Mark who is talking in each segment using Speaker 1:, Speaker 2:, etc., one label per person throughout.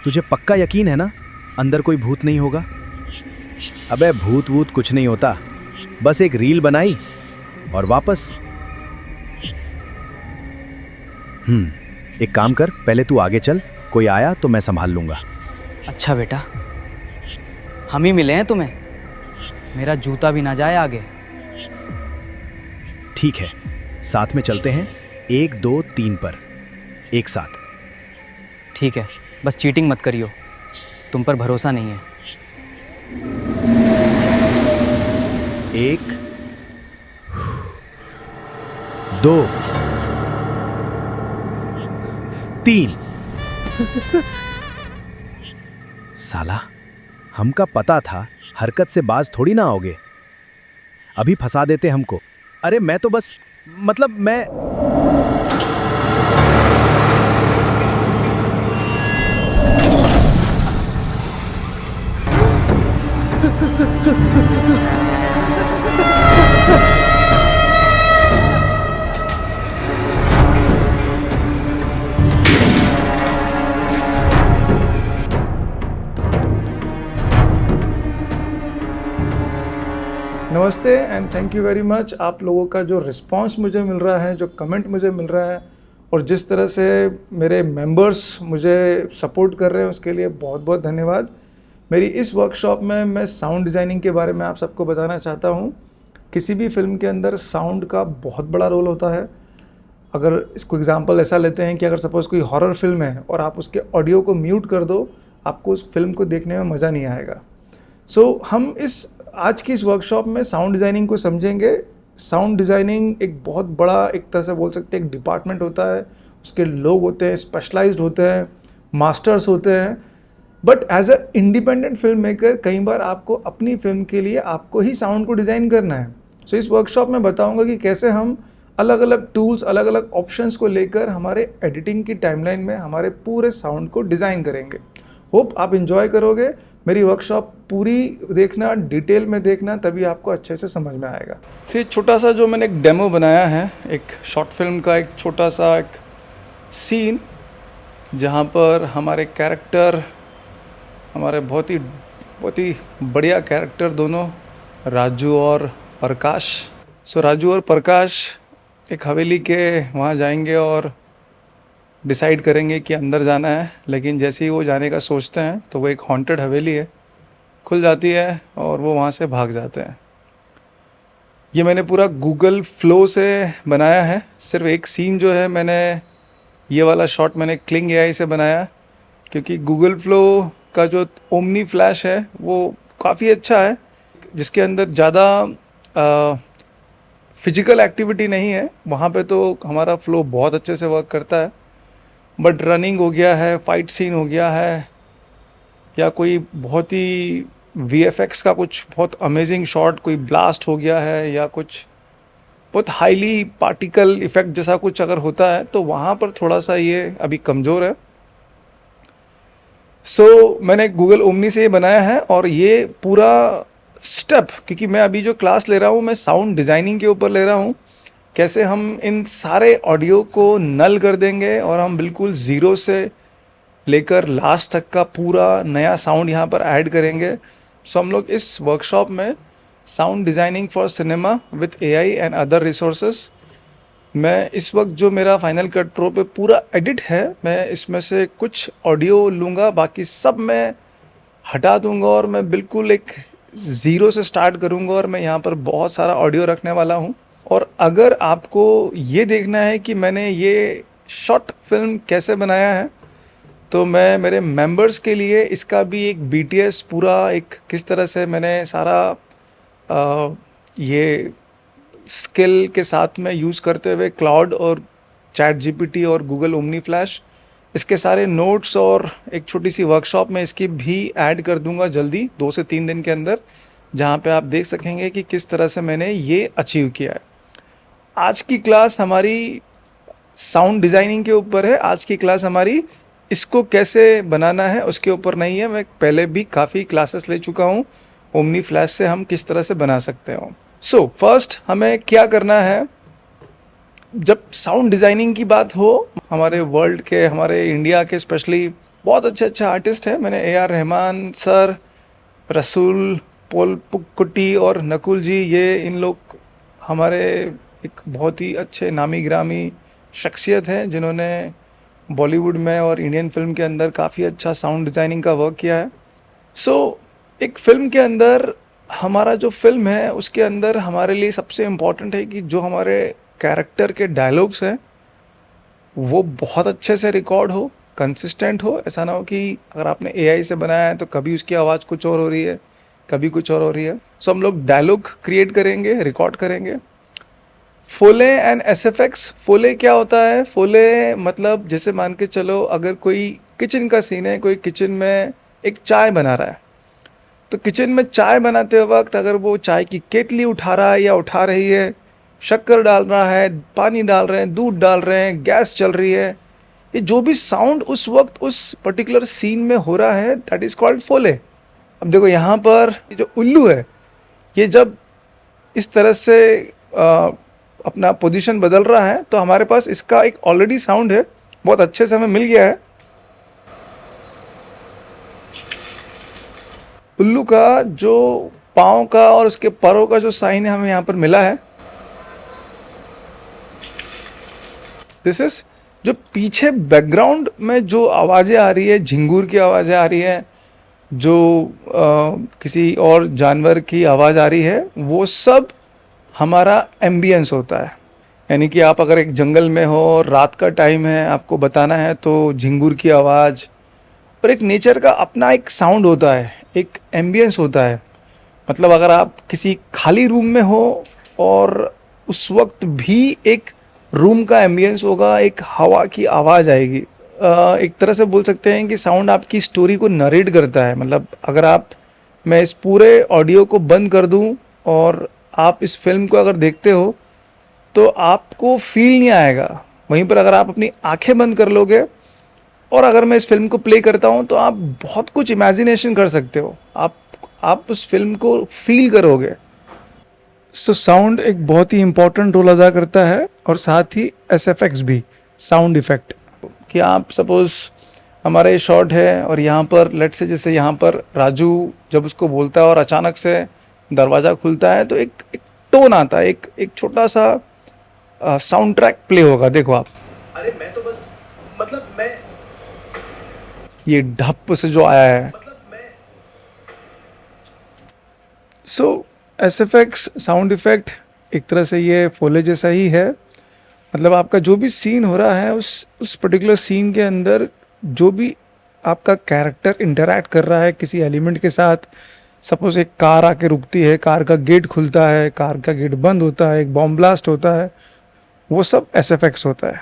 Speaker 1: तुझे पक्का यकीन है ना अंदर कोई भूत नहीं होगा? अबे भूत वूत कुछ नहीं होता, बस एक रील बनाई और वापस। एक काम कर, पहले तू आगे चल, कोई आया तो मैं संभाल लूंगा।
Speaker 2: अच्छा बेटा, हम ही मिले हैं तुम्हें, मेरा जूता भी ना जाए आगे।
Speaker 1: ठीक है, साथ में चलते हैं, 1 2 3 पर एक साथ।
Speaker 2: ठीक है, बस चीटिंग मत करियो, तुम पर भरोसा नहीं है।
Speaker 1: 1 2 3। साला, हमका पता था हरकत से बाज थोड़ी ना आओगे, अभी फंसा देते हमको। अरे मैं तो बस मतलब मैं
Speaker 3: नमस्ते and thank you very much. आप लोगों का जो रिस्पांस मुझे मिल रहा है, जो कमेंट मुझे मिल रहा है और जिस तरह से मेरे मेंबर्स मुझे सपोर्ट कर रहे हैं, उसके लिए बहुत बहुत धन्यवाद। मेरी इस वर्कशॉप में मैं साउंड डिज़ाइनिंग के बारे में आप सबको बताना चाहता हूँ। किसी भी फिल्म के अंदर साउंड का बहुत बड़ा रोल होता है। अगर इसको एग्जांपल ऐसा लेते हैं कि अगर सपोज़ कोई हॉरर फिल्म है और आप उसके ऑडियो को म्यूट कर दो, आपको उस फिल्म को देखने में मज़ा नहीं आएगा। हम आज की इस वर्कशॉप में साउंड डिज़ाइनिंग को समझेंगे। साउंड डिज़ाइनिंग एक बहुत बड़ा, एक तरह से बोल सकते हैं, एक डिपार्टमेंट होता है। उसके लोग होते हैं, स्पेशलाइज्ड होते हैं, मास्टर्स होते हैं। But as a independent film maker कई बार आपको अपनी फिल्म के लिए आपको ही साउंड को डिज़ाइन करना है। इस वर्कशॉप में बताऊंगा कि कैसे हम अलग अलग टूल्स, अलग अलग ऑप्शंस को लेकर हमारे एडिटिंग की टाइमलाइन में हमारे पूरे साउंड को डिज़ाइन करेंगे। होप आप इंजॉय करोगे। मेरी वर्कशॉप पूरी देखना, डिटेल में देखना, तभी आपको अच्छे से समझ में आएगा। फिर छोटा सा जो मैंने एक डेमो बनाया है, एक शॉर्ट फिल्म का एक छोटा सा एक सीन, जहाँ पर हमारे कैरेक्टर, हमारे बहुत ही बढ़िया कैरेक्टर दोनों, राजू और प्रकाश। राजू और प्रकाश एक हवेली के वहाँ जाएंगे और डिसाइड करेंगे कि अंदर जाना है, लेकिन जैसे ही वो जाने का सोचते हैं तो वो एक हॉन्टेड हवेली है, खुल जाती है और वो वहाँ से भाग जाते हैं। ये मैंने पूरा गूगल फ्लो से बनाया है। सिर्फ एक सीन जो है, मैंने ये वाला शॉट मैंने क्लिंग एआई से बनाया, क्योंकि गूगल फ्लो का जो ओमनी फ्लैश है वो काफ़ी अच्छा है, जिसके अंदर ज़्यादा फिजिकल एक्टिविटी नहीं है। वहाँ पे तो हमारा फ्लो बहुत अच्छे से वर्क करता है। बट रनिंग हो गया है, फाइट सीन हो गया है, या कोई बहुत ही वीएफएक्स का कुछ बहुत अमेजिंग शॉट, कोई ब्लास्ट हो गया है, या कुछ बहुत हाईली पार्टिकल इफेक्ट जैसा कुछ अगर होता है, तो वहाँ पर थोड़ा सा ये अभी कमज़ोर है। मैंने गूगल ओमनी से ये बनाया है। और ये पूरा स्टेप, क्योंकि मैं अभी जो क्लास ले रहा हूँ, मैं साउंड डिज़ाइनिंग के ऊपर ले रहा हूँ, कैसे हम इन सारे ऑडियो को नल कर देंगे और हम बिल्कुल ज़ीरो से लेकर लास्ट तक का पूरा नया साउंड यहाँ पर ऐड करेंगे। हम लोग इस वर्कशॉप में sound designing for cinema with AI and other resources, मैं इस वक्त जो मेरा फाइनल कट प्रो पे पूरा एडिट है, मैं इसमें से कुछ ऑडियो लूँगा, बाकी सब मैं हटा दूँगा और मैं बिल्कुल एक ज़ीरो से स्टार्ट करूँगा और मैं यहाँ पर बहुत सारा ऑडियो रखने वाला हूँ। और अगर आपको ये देखना है कि मैंने ये शॉर्ट फिल्म कैसे बनाया है, तो मैं मेरे मेंबर्स के लिए इसका भी एक बीटीएस पूरा एक किस तरह से मैंने सारा ये स्किल के साथ में यूज़ करते हुए क्लाउड और चैट जीपीटी और गूगल ओमनी फ्लैश, इसके सारे नोट्स और एक छोटी सी वर्कशॉप में इसकी भी ऐड कर दूंगा जल्दी, 2 से 3 दिन के अंदर, जहाँ पे आप देख सकेंगे कि किस तरह से मैंने ये अचीव किया है। आज की क्लास हमारी साउंड डिज़ाइनिंग के ऊपर है। आज की क्लास हमारी इसको कैसे बनाना है उसके ऊपर नहीं है। मैं पहले भी काफ़ी क्लासेस ले चुका हूँ ओमनी फ्लैश से हम किस तरह से बना सकते हो। फर्स्ट हमें क्या करना है, जब साउंड डिज़ाइनिंग की बात हो हमारे वर्ल्ड के, हमारे इंडिया के स्पेशली बहुत अच्छे अच्छे आर्टिस्ट हैं। मैंने ए आर रहमान सर, रसूल, पोल पुक्कुट्टी और नकुल जी, ये इन लोग हमारे एक बहुत ही अच्छे नामी ग्रामी शख्सियत हैं जिन्होंने बॉलीवुड में और इंडियन फिल्म के अंदर काफ़ी अच्छा साउंड डिज़ाइनिंग का वर्क किया है। सो एक फ़िल्म के अंदर हमारा जो फ़िल्म है उसके अंदर हमारे लिए सबसे इम्पॉर्टेंट है कि जो हमारे कैरेक्टर के डायलॉग्स हैं वो बहुत अच्छे से रिकॉर्ड हो, कंसिस्टेंट हो। ऐसा ना हो कि अगर आपने एआई से बनाया है तो कभी उसकी आवाज़ कुछ और हो रही है, कभी कुछ और हो रही है। सो हम लोग डायलॉग क्रिएट करेंगे, रिकॉर्ड करेंगे। फोले एंड एसएफएक्स। फोले क्या होता है? फोले मतलब जैसे मान के चलो अगर कोई किचन का सीन है, कोई किचन में एक चाय बना रहा है, तो किचन में चाय बनाते वक्त अगर वो चाय की केतली उठा रहा है या उठा रही है, शक्कर डाल रहा है, पानी डाल रहे हैं, दूध डाल रहे हैं, गैस चल रही है, ये जो भी साउंड उस वक्त उस पर्टिकुलर सीन में हो रहा है, दैट इज़ कॉल्ड फोले। अब देखो यहाँ पर ये जो उल्लू है, ये जब इस तरह से अपना पोजीशन बदल रहा है तो हमारे पास इसका एक ऑलरेडी साउंड है, बहुत अच्छे से हमें मिल गया है। उल्लू का जो पाँव का और उसके पैरों का जो साइन है हमें यहाँ पर मिला है। दिस इज जो पीछे बैकग्राउंड में जो आवाज़ें आ रही है, झिंगूर की आवाज़ें आ रही है, जो किसी और जानवर की आवाज़ आ रही है, वो सब हमारा एम्बियंस होता है। यानी कि आप अगर एक जंगल में हो, रात का टाइम है, आपको बताना है तो झिंगूर की आवाज़ और एक नेचर का अपना एक साउंड होता है, एक एम्बियंस होता है। मतलब अगर आप किसी खाली रूम में हो और उस वक्त भी एक रूम का एम्बियंस होगा, एक हवा की आवाज़ आएगी। एक तरह से बोल सकते हैं कि साउंड आपकी स्टोरी को नरेट करता है। मतलब अगर मैं इस पूरे ऑडियो को बंद कर दूं और आप इस फिल्म को अगर देखते हो तो आपको फील नहीं आएगा। वहीं पर अगर आप अपनी आंखें बंद कर लोगे और अगर मैं इस फिल्म को प्ले करता हूं तो आप बहुत कुछ इमेजिनेशन कर सकते हो, आप उस फिल्म को फील करोगे। सो साउंड एक बहुत ही इम्पॉर्टेंट रोल अदा करता है और साथ ही एसएफएक्स भी, साउंड इफ़ेक्ट। कि आप सपोज़ हमारा ये शॉट है और यहाँ पर लेट से जैसे यहाँ पर राजू जब उसको बोलता है और अचानक से दरवाज़ा खुलता है तो एक टोन आता है, एक छोटा सा साउंड ट्रैक प्ले होगा। देखो आप,
Speaker 1: अरे मैं तो बस मतलब मैं
Speaker 3: ये ढप से जो आया है। सो एसएफएक्स, साउंड इफ़ेक्ट एक तरह से ये फोले जैसा ही है। मतलब आपका जो भी सीन हो रहा है उस पर्टिकुलर सीन के अंदर जो भी आपका कैरेक्टर इंटरैक्ट कर रहा है किसी एलिमेंट के साथ, सपोज एक कार आके रुकती है, कार का गेट खुलता है, कार का गेट बंद होता है, एक बॉम्ब ब्लास्ट होता है, वो सब एसएफएक्स होता है।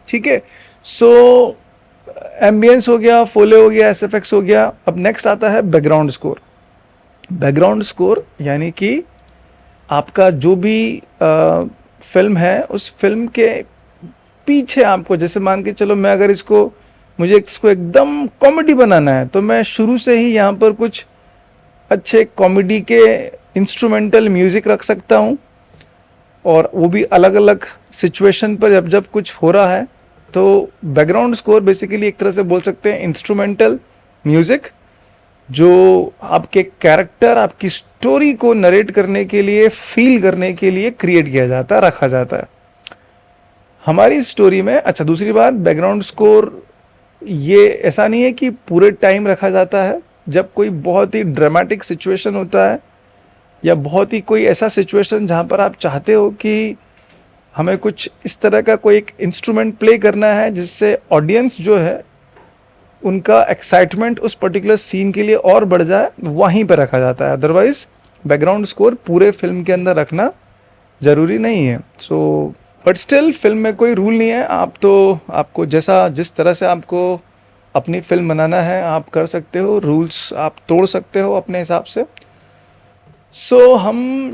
Speaker 3: ठीक है। सो एम्बियंस हो गया, फोले हो गया, एसएफएक्स हो गया। अब नेक्स्ट आता है बैकग्राउंड स्कोर। बैकग्राउंड स्कोर यानी कि आपका जो भी फिल्म है उस फिल्म के पीछे आपको, जैसे मान के चलो मैं अगर मुझे इसको एकदम कॉमेडी बनाना है तो मैं शुरू से ही यहाँ पर कुछ अच्छे कॉमेडी के इंस्ट्रूमेंटल म्यूज़िक रख सकता हूँ और वो भी अलग अलग सिचुएशन पर जब कुछ हो रहा है। तो बैकग्राउंड स्कोर बेसिकली एक तरह से बोल सकते हैं इंस्ट्रूमेंटल म्यूज़िक जो आपके कैरेक्टर, आपकी स्टोरी को नरेट करने के लिए, फील करने के लिए क्रिएट किया जाता है, रखा जाता है हमारी स्टोरी में। अच्छा, दूसरी बात, बैकग्राउंड स्कोर ये ऐसा नहीं है कि पूरे टाइम रखा जाता है। जब कोई बहुत ही ड्रामेटिक सिचुएशन होता है या बहुत ही कोई ऐसा सिचुएशन जहाँ पर आप चाहते हो कि हमें कुछ इस तरह का कोई एक इंस्ट्रूमेंट प्ले करना है जिससे ऑडियंस जो है उनका एक्साइटमेंट उस पर्टिकुलर सीन के लिए और बढ़ जाए, वहीं पर रखा जाता है। अदरवाइज बैकग्राउंड स्कोर पूरे फिल्म के अंदर रखना ज़रूरी नहीं है। सो बट स्टिल फिल्म में कोई रूल नहीं है। आपको जिस तरह से आपको अपनी फिल्म बनाना है आप कर सकते हो, रूल्स आप तोड़ सकते हो अपने हिसाब से। सो हम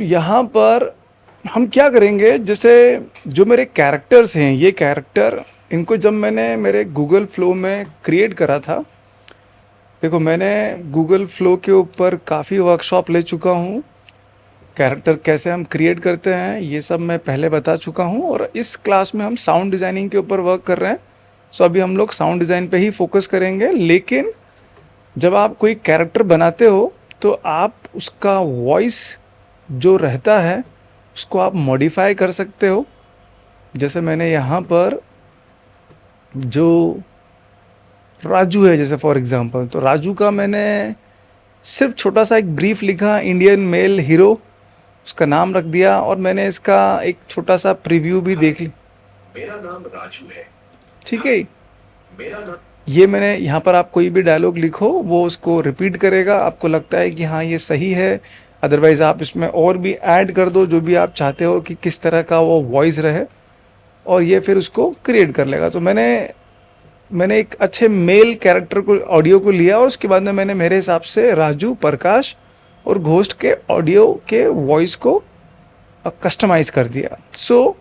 Speaker 3: क्या करेंगे, जैसे जो मेरे कैरेक्टर्स हैं, ये कैरेक्टर इनको जब मैंने मेरे गूगल फ्लो में क्रिएट करा था, देखो मैंने गूगल फ्लो के ऊपर काफ़ी वर्कशॉप ले चुका हूँ। कैरेक्टर कैसे हम क्रिएट करते हैं ये सब मैं पहले बता चुका हूँ और इस क्लास में हम साउंड डिज़ाइनिंग के ऊपर वर्क कर रहे हैं। सो अभी हम लोग साउंड डिज़ाइन पे ही फोकस करेंगे, लेकिन जब आप कोई कैरेक्टर बनाते हो तो आप उसका वॉइस जो रहता है उसको आप मॉडिफाई कर सकते हो। जैसे मैंने यहाँ पर जो राजू है, जैसे फॉर एग्जांपल, तो राजू का मैंने सिर्फ छोटा सा एक ब्रीफ लिखा, इंडियन मेल हीरो, उसका नाम रख दिया, और मैंने इसका एक छोटा सा प्रीव्यू भी देख ली।
Speaker 1: मेरा नाम राजू है।
Speaker 3: ठीक है,
Speaker 1: मेरा नाम
Speaker 3: ये मैंने यहाँ पर, आप कोई भी डायलॉग लिखो वो उसको रिपीट करेगा, आपको लगता है कि हाँ ये सही है, अदरवाइज़ आप इसमें और भी ऐड कर दो जो भी आप चाहते हो कि किस तरह का वो वॉइस रहे, और ये फिर उसको क्रिएट कर लेगा। तो मैंने एक अच्छे मेल कैरेक्टर को, ऑडियो को लिया, और उसके बाद में मैंने मेरे हिसाब से राजू, प्रकाश और घोस्ट के ऑडियो के वॉइस को कस्टमाइज़ कर दिया। सो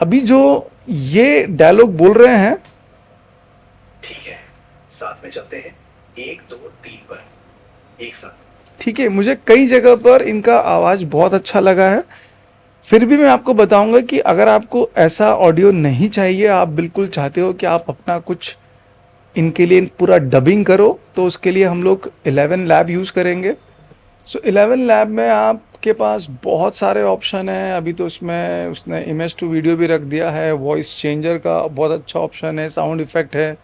Speaker 3: अभी जो ये डायलॉग बोल रहे हैं,
Speaker 1: ठीक है, साथ में चलते हैं, 1 2 3 पर एक साथ।
Speaker 3: ठीक है, मुझे कई जगह पर इनका आवाज़ बहुत अच्छा लगा है। फिर भी मैं आपको बताऊंगा कि अगर आपको ऐसा ऑडियो नहीं चाहिए, आप बिल्कुल चाहते हो कि आप अपना कुछ इनके लिए पूरा डबिंग करो, तो उसके लिए हम लोग 11 लैब यूज़ करेंगे। सो 11 लैब में आपके पास बहुत सारे ऑप्शन हैं। अभी तो उसमें उसने इमेज टू वीडियो भी रख दिया है, वॉइस चेंजर का बहुत अच्छा ऑप्शन है, साउंड इफ़ेक्ट है,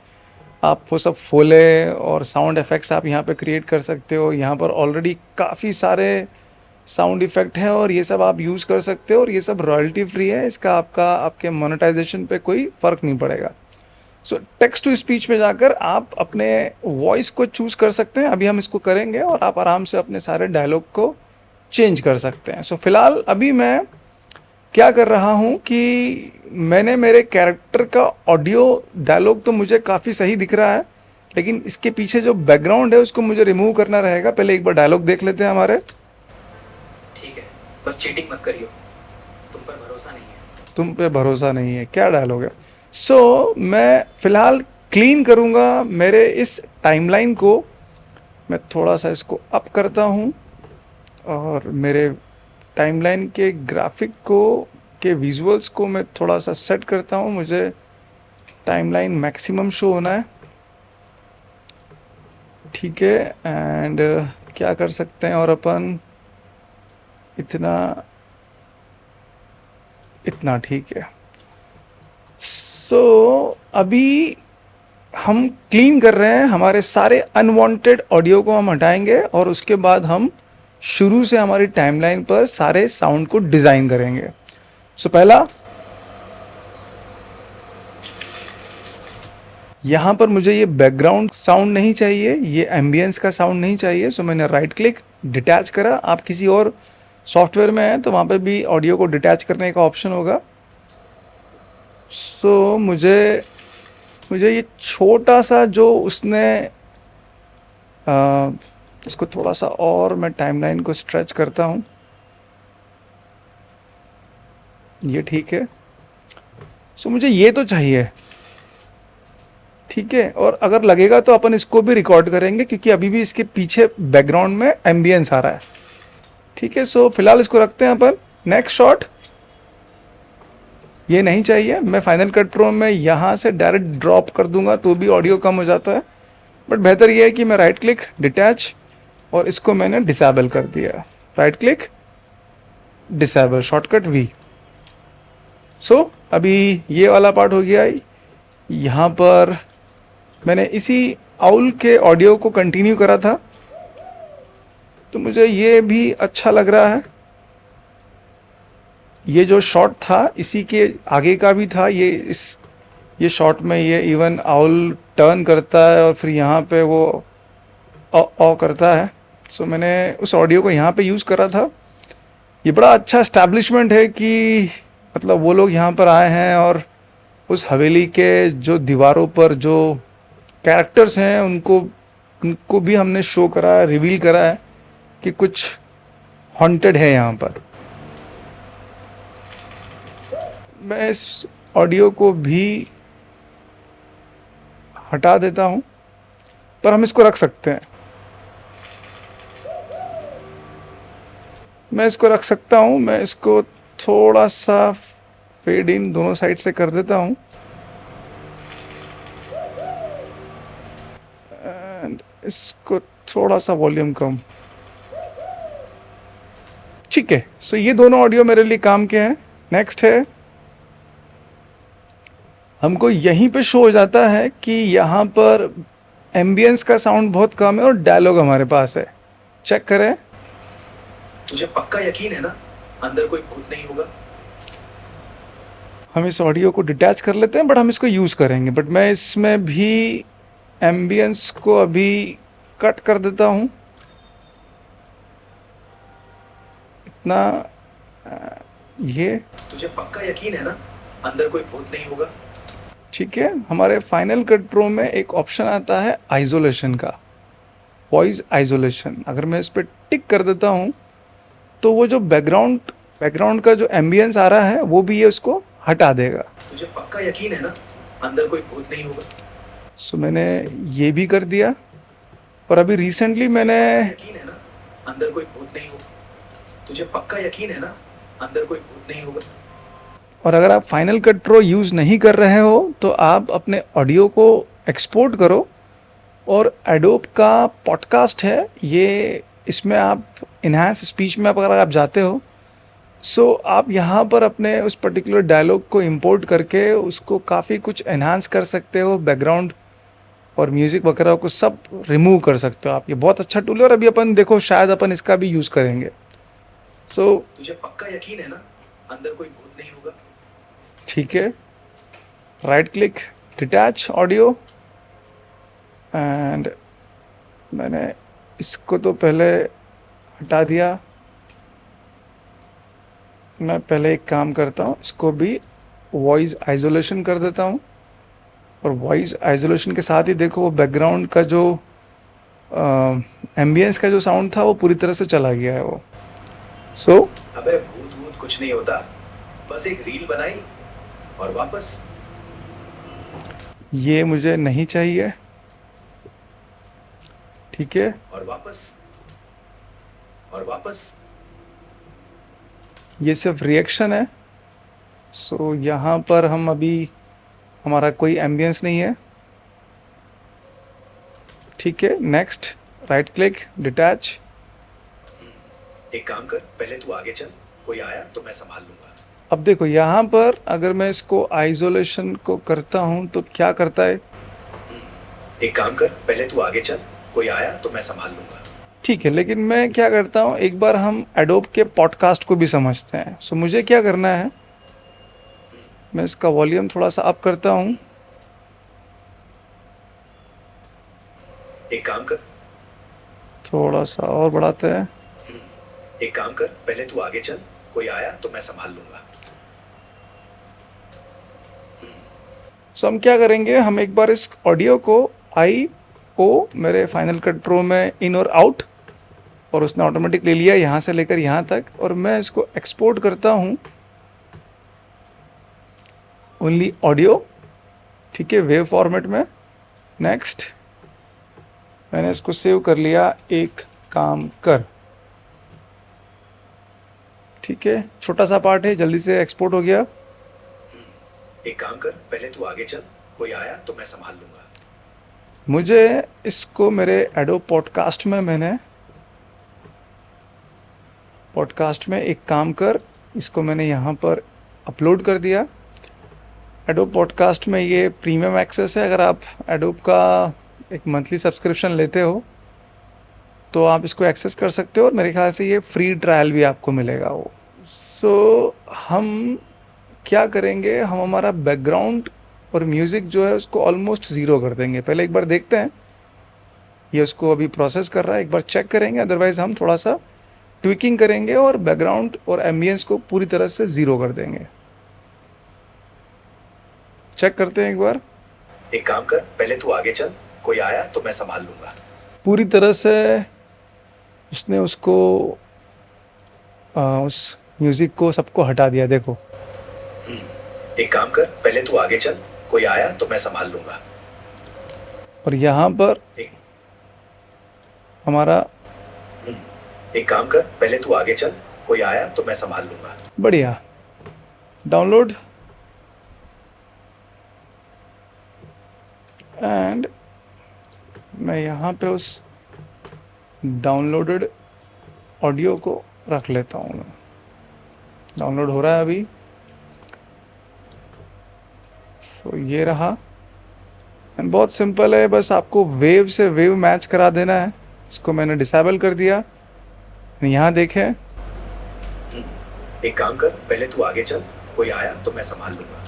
Speaker 3: आप वो सब फोले और साउंड इफ़ेक्ट्स आप यहाँ पे क्रिएट कर सकते हो। यहाँ पर ऑलरेडी काफ़ी सारे साउंड इफ़ेक्ट हैं और ये सब आप यूज़ कर सकते हो, और ये सब रॉयल्टी फ्री है, इसका आपके मोनेटाइजेशन पे कोई फ़र्क नहीं पड़ेगा। सो टेक्स्ट टू स्पीच में जाकर आप अपने वॉइस को चूज़ कर सकते हैं। अभी हम इसको करेंगे और आप आराम से अपने सारे डायलॉग को चेंज कर सकते हैं। सो फिलहाल अभी मैं क्या कर रहा हूँ कि मैंने मेरे कैरेक्टर का ऑडियो डायलॉग तो मुझे काफ़ी सही दिख रहा है, लेकिन इसके पीछे जो बैकग्राउंड है उसको मुझे रिमूव करना रहेगा। पहले एक बार डायलॉग देख लेते हैं हमारे।
Speaker 2: ठीक है, बस चीटिंग मत करियो, तुम पर भरोसा नहीं है।
Speaker 3: तुम पे भरोसा नहीं है, क्या डायलॉग है। सो मैं फ़िलहाल क्लीन करूँगा मेरे इस टाइमलाइन को। मैं थोड़ा सा इसको अप करता हूँ और मेरे टाइमलाइन के ग्राफिक को, के विजुअल्स को मैं थोड़ा सा सेट करता हूँ। मुझे टाइमलाइन मैक्सिमम शो होना है। ठीक है, एंड क्या कर सकते हैं, और अपन इतना ठीक है। सो अभी हम क्लीन कर रहे हैं, हमारे सारे अनवांटेड ऑडियो को हम हटाएंगे, और उसके बाद हम शुरू से हमारी टाइमलाइन पर सारे साउंड को डिज़ाइन करेंगे। सो पहला, यहाँ पर मुझे ये बैकग्राउंड साउंड नहीं चाहिए, ये एम्बियंस का साउंड नहीं चाहिए। सो मैंने राइट क्लिक डिटैच करा। आप किसी और सॉफ्टवेयर में हैं तो वहाँ पे भी ऑडियो को डिटैच करने का ऑप्शन होगा। सो मुझे ये छोटा सा जो उसने इसको थोड़ा सा और मैं टाइमलाइन को स्ट्रेच करता हूँ, ये ठीक है। सो मुझे ये तो चाहिए, ठीक है। और अगर लगेगा तो अपन इसको भी रिकॉर्ड करेंगे, क्योंकि अभी भी इसके पीछे बैकग्राउंड में एम्बियंस आ रहा है। ठीक है, सो फिलहाल इसको रखते हैं अपन। नेक्स्ट शॉट, ये नहीं चाहिए। मैं फाइनल कट प्रो में यहाँ से डायरेक्ट ड्रॉप कर दूंगा तो भी ऑडियो कम हो जाता है, बट बेहतर ये है कि मैं राइट क्लिक डिटैच, और इसको मैंने डिसेबल कर दिया। Right click disable, shortcut V. So अभी ये वाला पार्ट हो गया। यहाँ पर मैंने इसी आउल के ऑडियो को कंटिन्यू करा था, तो मुझे ये भी अच्छा लग रहा है। ये जो शॉट था इसी के आगे का भी था। ये शॉट में ये इवन आउल टर्न करता है और फिर यहाँ पे वो ऑ करता है। सो मैंने उस ऑडियो को यहाँ पे यूज़ करा था। ये बड़ा अच्छा एस्टैब्लिशमेंट है कि मतलब वो लोग यहाँ पर आए हैं और उस हवेली के जो दीवारों पर जो कैरेक्टर्स हैं उनको भी हमने शो करा है, रिवील करा है कि कुछ हॉन्टेड है यहाँ पर। मैं इस ऑडियो को भी हटा देता हूँ, पर हम इसको रख सकते हैं। मैं इसको रख सकता हूँ। मैं इसको थोड़ा सा फेड इन दोनों साइड से कर देता हूँ। इसको थोड़ा सा वॉल्यूम कम, ठीक है। सो ये दोनों ऑडियो मेरे लिए काम के हैं। नेक्स्ट है, हमको यहीं पे शो हो जाता है कि यहाँ पर एम्बियंस का साउंड बहुत कम है और डायलॉग हमारे पास है। चेक करें।
Speaker 1: तुझे पक्का यकीन है ना अंदर कोई भूत नहीं होगा?
Speaker 3: हम इस ऑडियो को डिटैच कर लेते हैं, बट हम इसको यूज़ करेंगे। बट मैं इसमें भी एम्बियंस को अभी कट कर देता हूँ इतना। ये
Speaker 1: तुझे पक्का यकीन है ना अंदर कोई भूत नहीं होगा?
Speaker 3: ठीक है। हमारे फाइनल कट प्रो में एक ऑप्शन आता है आइसोलेशन का, वॉइस आइसोलेशन। अगर मैं इस पर टिक कर देता हूँ तो वो जो बैकग्राउंड का जो एम्बियंस आ रहा है वो भी ये उसको हटा देगा।
Speaker 1: तुझे पक्का यकीन है ना अंदर कोई भूत नहीं होगा?
Speaker 3: सो मैंने ये भी कर दिया। और अभी रिसेंटली मैंने
Speaker 1: यकीन है ना अंदर कोई भूत नहीं होगा? तुझे पक्का यकीन है ना अंदर कोई भूत नहीं होगा?
Speaker 3: और अगर आप फाइनल कट प्रो यूज़ नहीं कर रहे हो तो आप अपने ऑडियो को एक्सपोर्ट करो, और एडोब का पॉडकास्ट है ये, इसमें आप इन्हांस स्पीच में अगर आप जाते हो, सो आप यहाँ पर अपने उस पर्टिकुलर डायलॉग को इंपोर्ट करके उसको काफ़ी कुछ एनहांस कर सकते हो। बैकग्राउंड और म्यूज़िक वगैरह को सब रिमूव कर सकते हो आप। ये बहुत अच्छा टूल है, और अभी अपन देखो शायद अपन इसका भी यूज़ करेंगे। सो
Speaker 1: तुझे पक्का यकीन है ना अंदर कोई भूत नहीं होगा?
Speaker 3: ठीक है, right click, detach audio, and मैंने इसको तो पहले हटा दिया। मैं पहले एक काम करता हूँ, इसको भी वॉइस आइसोलेशन कर देता हूँ। और वॉइस आइसोलेशन के साथ ही देखो वो बैकग्राउंड का जो एम्बियंस का जो साउंड था वो पूरी तरह से चला गया है वो। सो
Speaker 1: अबे भूत भूत कुछ नहीं होता, बस एक रील बनाई और वापस।
Speaker 3: ये मुझे नहीं चाहिए, ठीक है।
Speaker 1: और वापस और वापस।
Speaker 3: ये सिर्फ रिएक्शन है। सो यहाँ पर हम अभी, हमारा कोई एम्बियंस नहीं है, ठीक है। Next, right click, detach.
Speaker 1: एक काम कर, पहले तू आगे चल, कोई आया तो मैं संभाल लूंगा।
Speaker 3: अब देखो यहाँ पर अगर मैं इसको आइसोलेशन को करता हूँ तो क्या करता है।
Speaker 1: एक काम कर, पहले तू आगे चल, कोई आया तो मैं संभाल लूंगा।
Speaker 3: ठीक है, लेकिन मैं क्या करता हूँ, एक बार हम एडोब के पॉडकास्ट को भी समझते हैं। सो मुझे क्या करना है, मैं इसका वॉल्यूम थोड़ा सा अप करता हूँ।
Speaker 1: एक काम कर,
Speaker 3: थोड़ा सा और बढ़ाते हैं।
Speaker 1: एक काम कर, पहले तू आगे चल, कोई आया तो मैं संभाल लूंगा।
Speaker 3: सो हम क्या करेंगे, हम एक बार इस ऑडियो को आई ओ मेरे फाइनल कट प्रो में इन और आउट, और उसने ऑटोमेटिक ले लिया यहाँ से लेकर यहाँ तक, और मैं इसको एक्सपोर्ट करता हूँ ओनली ऑडियो, ठीक है, वेव फॉर्मेट में। नेक्स्ट, मैंने इसको सेव कर लिया, एक काम कर, ठीक है। छोटा सा पार्ट है, जल्दी से एक्सपोर्ट हो गया।
Speaker 1: एक काम कर, पहले तू आगे चल, कोई आया तो मैं संभाल लूंगा।
Speaker 3: मुझे इसको मेरे एडोब पॉडकास्ट में, मैंने पॉडकास्ट में एक काम कर, इसको मैंने यहाँ पर अपलोड कर दिया। एडोब पॉडकास्ट में ये प्रीमियम एक्सेस है। अगर आप एडोब का एक मंथली सब्सक्रिप्शन लेते हो तो आप इसको एक्सेस कर सकते हो, और मेरे ख्याल से ये फ्री ट्रायल भी आपको मिलेगा वो। सो हम क्या करेंगे, हम हमारा बैकग्राउंड और म्यूज़िक जो है उसको ऑलमोस्ट ज़ीरो कर देंगे। पहले एक बार देखते हैं, ये उसको अभी प्रोसेस कर रहा है, एक बार चेक करेंगे। अदरवाइज़ हम थोड़ा सा ट्विकिंग करेंगे और बैकग्राउंड और एम्बियंस को पूरी तरह से ज़ीरो कर देंगे। चेक करते हैं एक बार।
Speaker 1: एक काम कर, पहले तू आगे चल, कोई आया तो मैं संभाल लूंगा।
Speaker 3: पूरी तरह से उसने उसको उस म्यूज़िक को सबको हटा दिया, देखो।
Speaker 1: एक काम कर, पहले तू आगे चल, कोई आया तो मैं संभाल लूंगा।
Speaker 3: और यहाँ पर
Speaker 1: एक,
Speaker 3: हमारा
Speaker 1: एक काम कर, पहले तू आगे चल, कोई आया तो मैं संभाल लूंगा।
Speaker 3: बढ़िया। डाउनलोड एंड मैं यहाँ पे उस डाउनलोडेड ऑडियो को रख लेता हूँ। मैं डाउनलोड हो रहा है अभी। सो ये रहा। एंड बहुत सिंपल है, बस आपको वेव से वेव मैच करा देना है। इसको मैंने डिसेबल कर दिया। यहाँ देखें,
Speaker 1: एक काम कर, पहले तू आगे चल, कोई आया तो मैं संभाल लूंगा।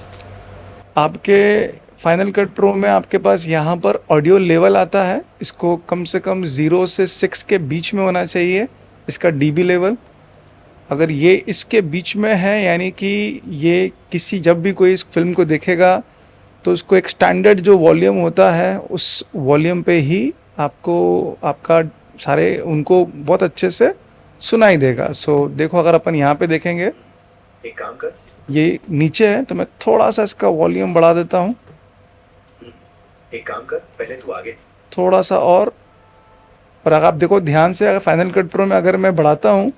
Speaker 3: आपके फाइनल कट प्रो में आपके पास यहाँ पर ऑडियो लेवल आता है। इसको कम से कम 0 से 6 के बीच में होना चाहिए, इसका डीबी लेवल। अगर ये इसके बीच में है, यानी कि ये किसी जब भी कोई इस फिल्म को देखेगा तो उसको एक स्टैंडर्ड जो वॉल्यूम होता है उस वॉल्यूम पे ही आपको आपका सारे उनको बहुत अच्छे से सुनाई देगा। सो देखो, अगर अपन यहाँ पे देखेंगे,
Speaker 1: एक काम कर,
Speaker 3: ये नीचे है तो मैं थोड़ा सा इसका वॉल्यूम बढ़ा देता हूँ,
Speaker 1: एक काम कर, पहले तू आगे।
Speaker 3: थोड़ा सा और अगर आप देखो ध्यान से, अगर फाइनल कट प्रो में अगर मैं बढ़ाता हूँ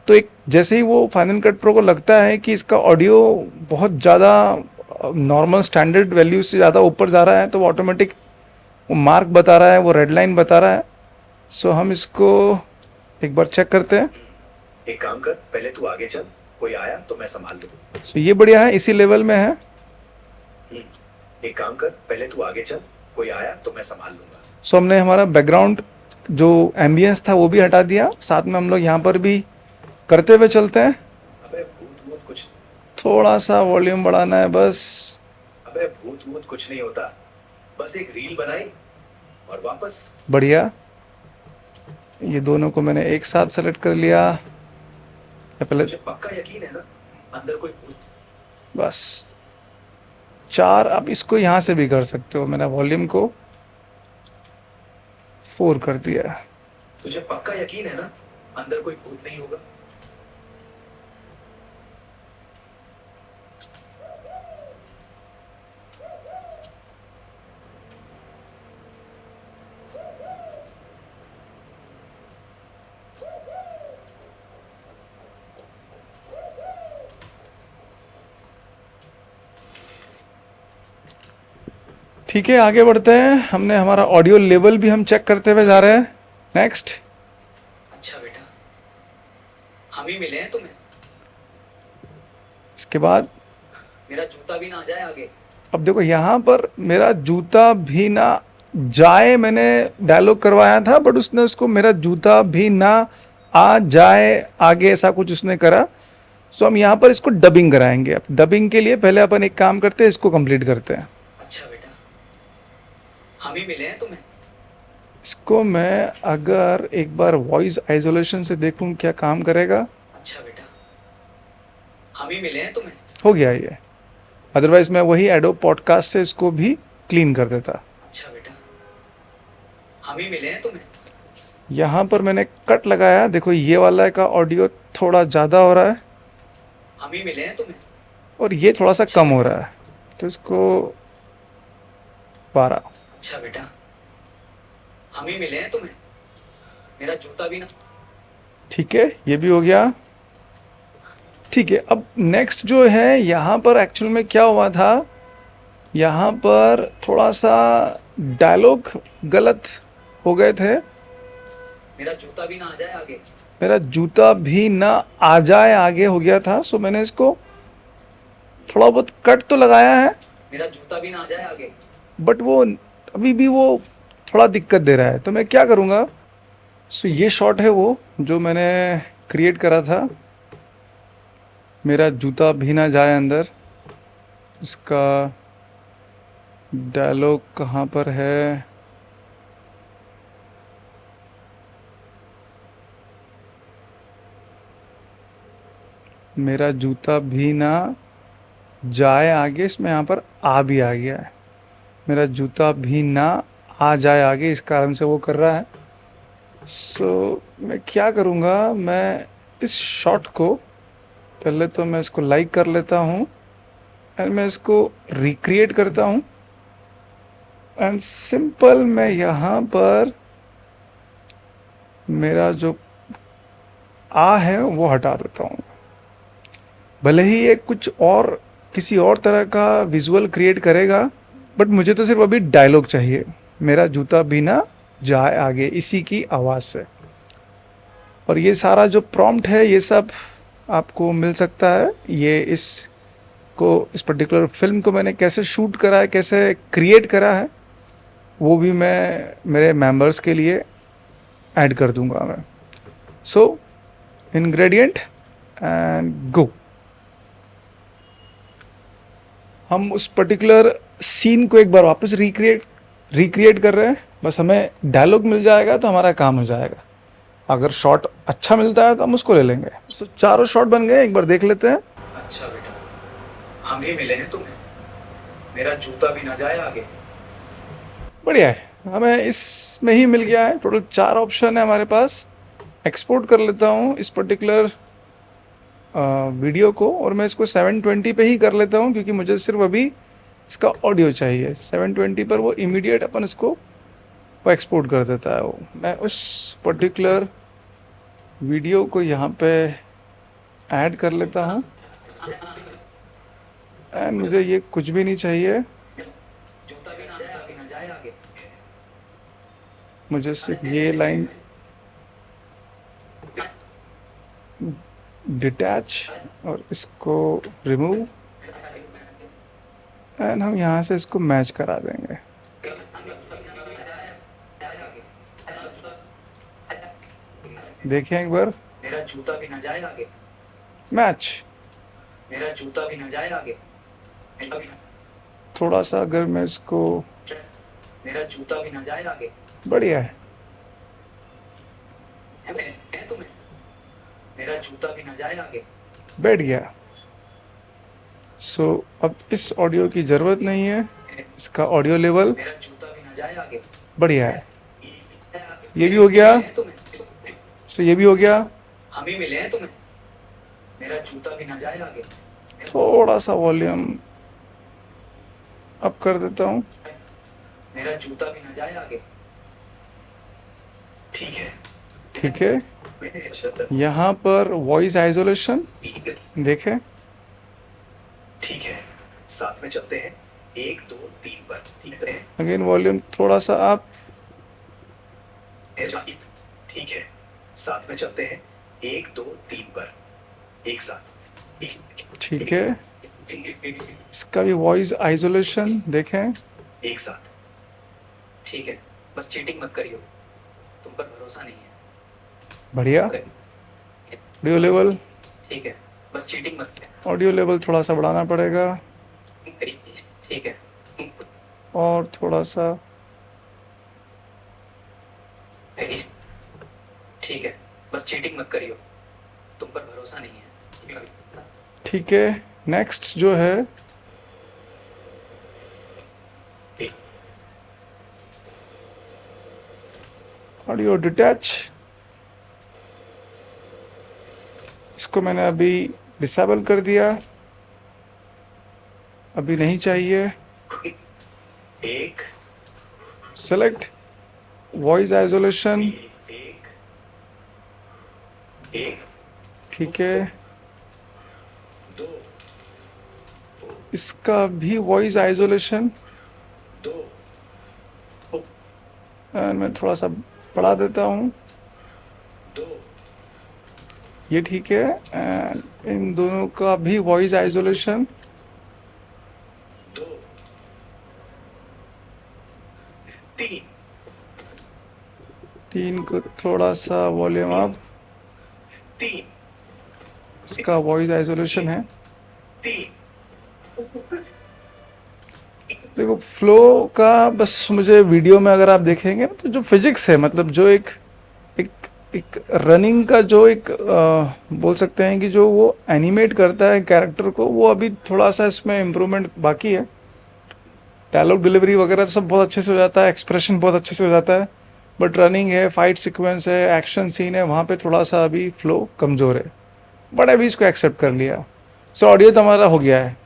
Speaker 3: तो एक जैसे ही वो फाइनल कट प्रो को लगता है कि इसका ऑडियो बहुत ज़्यादा नॉर्मल स्टैंडर्ड वैल्यू से ज़्यादा ऊपर जा रहा है, तो वो ऑटोमेटिक वो मार्क बता रहा है, वो रेड लाइन बता रहा है। सो हम इसको एक बार चेक करते हैं।
Speaker 1: एक काम कर, पहले तू आगे चल, कोई आया तो मैं संभाल लूंगा।
Speaker 3: सो ये बढ़िया है, इसी लेवल में है।
Speaker 1: एक काम कर, पहले तू आगे चल, कोई आया तो मैं संभाल लूंगा।
Speaker 3: सो हमने हमारा बैकग्राउंड जो एम्बियंस था वो भी हटा दिया। साथ में हम लोग यहाँ पर भी करते हुए चलते हैं।
Speaker 1: अबे भूत भूत कुछ,
Speaker 3: थोड़ा सा वॉल्यूम बढ़ाना है बस।
Speaker 1: अबे भूत भूत कुछ नहीं होता, बस एक रील बनाई और वापस।
Speaker 3: बढ़िया। ये दोनों को मैंने एक साथ सेलेक्ट कर लिया। या पहले
Speaker 1: तुझे पक्का यकीन है ना अंदर कोई भूत?
Speaker 3: बस 4। आप इसको यहाँ से भी कर सकते हो। मैंने वॉल्यूम को 4 कर दिया।
Speaker 1: तुझे पक्का यकीन है ना अंदर कोई भूत नहीं होगा?
Speaker 3: ठीक है, आगे बढ़ते हैं। हमने हमारा ऑडियो लेवल भी हम चेक करते हुए जा रहे हैं। नेक्स्ट।
Speaker 2: अच्छा बेटा, हम ही मिले हैं तुम्हें।
Speaker 3: इसके बाद
Speaker 2: मेरा जूता भी ना आ जाए आगे।
Speaker 3: अब देखो, यहाँ पर मेरा जूता भी ना जाए, मैंने डायलॉग करवाया था, बट उसने उसको मेरा जूता भी ना आ जाए आगे ऐसा कुछ उसने करा। सो हम यहाँ पर इसको डबिंग कराएंगे। अब डबिंग के लिए पहले अपन एक काम करते हैं, इसको कंप्लीट करते हैं।
Speaker 2: अच्छा बेटा, हम ही मिले हैं तुम्हें।
Speaker 3: इसको मैं अगर एक बार वॉइस आइसोलेशन से देखूं क्या काम करेगा।
Speaker 2: अच्छा बेटा, हम ही मिले हैं तुम्हें।
Speaker 3: हो गया ये। अदरवाइज मैं वही एडोब पॉडकास्ट से इसको भी क्लीन कर देता।
Speaker 2: अच्छा बेटा, हम ही मिले हैं तुम्हें।
Speaker 3: यहाँ पर मैंने कट लगाया। देखो, ये वाला का ऑडियो थोड़ा ज़्यादा हो रहा है
Speaker 2: हम ही मिले हैं तुम्हें।
Speaker 3: और ये थोड़ा सा कम हो रहा है, तो इसको 12।
Speaker 2: अच्छा बेटा, हम ही मिले हैं तुम्हें। मेरा जूता भी ना।
Speaker 3: ठीक है, ये भी हो गया। ठीक है, अब नेक्स्ट जो है, यहाँ पर एक्चुअल में क्या हुआ था, यहाँ पर थोड़ा सा डायलॉग गलत हो गए थे।
Speaker 2: मेरा जूता भी ना आ जाए आगे।
Speaker 3: मेरा जूता भी ना आ जाए आगे हो गया था। सो मैंने इसको थोड़ा बहुत कट तो लगाया है,
Speaker 2: मेरा जूता भी ना आ जाए आगे।
Speaker 3: बट वो अभी भी वो थोड़ा दिक्कत दे रहा है। तो मैं क्या करूँगा, सो ये शॉट है वो जो मैंने क्रिएट करा था, मेरा जूता भी ना जाए अंदर। इसका डायलॉग कहाँ पर है? मेरा जूता भी ना जाए आगे, इसमें यहाँ पर आ भी आ गया है। मेरा जूता भी ना आ जाए आगे, इस कारण से वो कर रहा है। सो मैं क्या करूँगा, मैं इस शॉट को पहले तो मैं इसको लाइक कर लेता हूँ एंड मैं इसको रिक्रिएट करता हूँ एंड सिंपल मैं यहाँ पर मेरा जो आ है वो हटा देता हूँ। भले ही ये कुछ और किसी और तरह का विजुअल क्रिएट करेगा, बट मुझे तो सिर्फ अभी डायलॉग चाहिए, मेरा जूता भी ना जाए आगे इसी की आवाज़ से। और ये सारा जो प्रॉम्प्ट है ये सब आपको मिल सकता है। ये इस पर्टिकुलर फिल्म को मैंने कैसे शूट करा है, कैसे क्रिएट करा है, वो भी मैं मेरे मेंबर्स के लिए ऐड कर दूंगा मैं। सो इंग्रेडिएंट एंड गो। हम उस पर्टिकुलर सीन को एक बार वापस रिक्रिएट कर रहे हैं। बस हमें डायलॉग मिल जाएगा तो हमारा काम हो जाएगा। अगर शॉट अच्छा मिलता है तो हम उसको ले लेंगे। सो चारों शॉट बन गए, एक बार देख लेते हैं।
Speaker 1: अच्छा बेटा, हम ही मिले हैं तुम्हें, मेरा जूता भी ना जाए आगे।
Speaker 3: बढ़िया है, हमें इसमें ही मिल गया है। टोटल 4 ऑप्शन है हमारे पास। एक्सपोर्ट कर लेता हूँ इस पर्टिकुलर वीडियो को, और मैं इसको 720 पे ही कर लेता हूँ क्योंकि मुझे सिर्फ अभी इसका ऑडियो चाहिए। 720 पर वो इमीडिएट अपन इसको वो एक्सपोर्ट कर देता है। वो मैं उस पर्टिकुलर वीडियो को यहाँ पे ऐड कर लेता हूँ। एंड मुझे ये कुछ भी नहीं चाहिए,
Speaker 1: जूता भी ना जाए आगे।
Speaker 3: मुझे सिर्फ ये लाइन डिटैच और इसको रिमूव, एंड हम यहाँ से इसको मैच करा देंगे। देखें एक बार,
Speaker 1: मेरा जूता भी ना जाए आगे।
Speaker 3: मैच।
Speaker 1: मेरा जूता भी ना जाए आगे।
Speaker 3: थोड़ा सा अगर मैं इसको,
Speaker 1: मेरा जूता भी ना जाए आगे।
Speaker 3: बढ़िया है।
Speaker 1: है तुम्हें, मेरा जूता भी ना जाए आगे।
Speaker 3: बैठ गया। सो अब इस ऑडियो की ज़रूरत नहीं है। इसका ऑडियो लेवल
Speaker 1: मेरा जूता भी ना जाए आगे।
Speaker 3: बढ़िया है। ये भी हो गया। सो ये भी हो गया।
Speaker 1: हम ही मिले हैं तुम्हें, मेरा जूता भी ना जाए आगे।
Speaker 3: थोड़ा सा वॉल्यूम अप कर देता हूँ।
Speaker 1: मेरा जूता भी ना जाए आगे। ठीक है,
Speaker 3: ठीक है। यहाँ पर वॉइस आइसोलेशन देखें।
Speaker 1: ठीक है, साथ में चलते हैं 1 2 3 पर। ठीक है,
Speaker 3: अगेन वॉल्यूम थोड़ा सा अप।
Speaker 1: ठीक है, साथ में चलते हैं 1 2 3 पर एक साथ।
Speaker 3: ठीक है। इसका भी वॉइस आइसोलेशन देखें।
Speaker 1: एक साथ। ठीक है, बस चीटिंग मत करियो, तुम पर भरोसा नहीं है।
Speaker 3: बढ़िया। ऑडियो लेवल,
Speaker 1: ठीक है, बस चीटिंग मत कर।
Speaker 3: ऑडियो लेवल थोड़ा सा बढ़ाना पड़ेगा,
Speaker 1: ठीक है,
Speaker 3: और थोड़ा सा।
Speaker 1: ठीक है, बस चीटिंग मत करियो, तुम पर भरोसा नहीं है।
Speaker 3: ठीक है। नेक्स्ट जो है, ऑडियो डिटैच। इसको मैंने अभी डिसेबल कर दिया, अभी नहीं चाहिए।
Speaker 1: एक,
Speaker 3: सेलेक्ट वॉइस आइसोलेशन।
Speaker 1: एक,
Speaker 3: ठीक है।
Speaker 1: दो,
Speaker 3: इसका भी वॉइस आइसोलेशन,
Speaker 1: दो,
Speaker 3: मैं थोड़ा सा बढ़ा देता हूँ।
Speaker 1: दो,
Speaker 3: ये ठीक है। एंड इन दोनों का भी वॉइस आइसोलेशन,
Speaker 1: दो, तीन,
Speaker 3: तीन को थोड़ा सा वॉल्यूम अप।
Speaker 1: तीन,
Speaker 3: इसका वॉइस आइसोलेशन है।
Speaker 1: तीन।
Speaker 3: देखो फ्लो का बस मुझे वीडियो में अगर आप देखेंगे ना, तो जो फिजिक्स है, मतलब जो एक एक एक रनिंग का जो एक बोल सकते हैं कि जो वो एनिमेट करता है कैरेक्टर को, वो अभी थोड़ा सा इसमें इम्प्रूवमेंट बाकी है। डायलॉग डिलीवरी वगैरह सब बहुत अच्छे से हो जाता है, एक्सप्रेशन बहुत अच्छे से हो जाता है, बट रनिंग है, फाइट सीक्वेंस है, एक्शन सीन है, वहाँ पे थोड़ा सा अभी फ्लो कमज़ोर है, बट अभी इसको एक्सेप्ट कर लिया। सो ऑडियो तो हमारा हो गया है,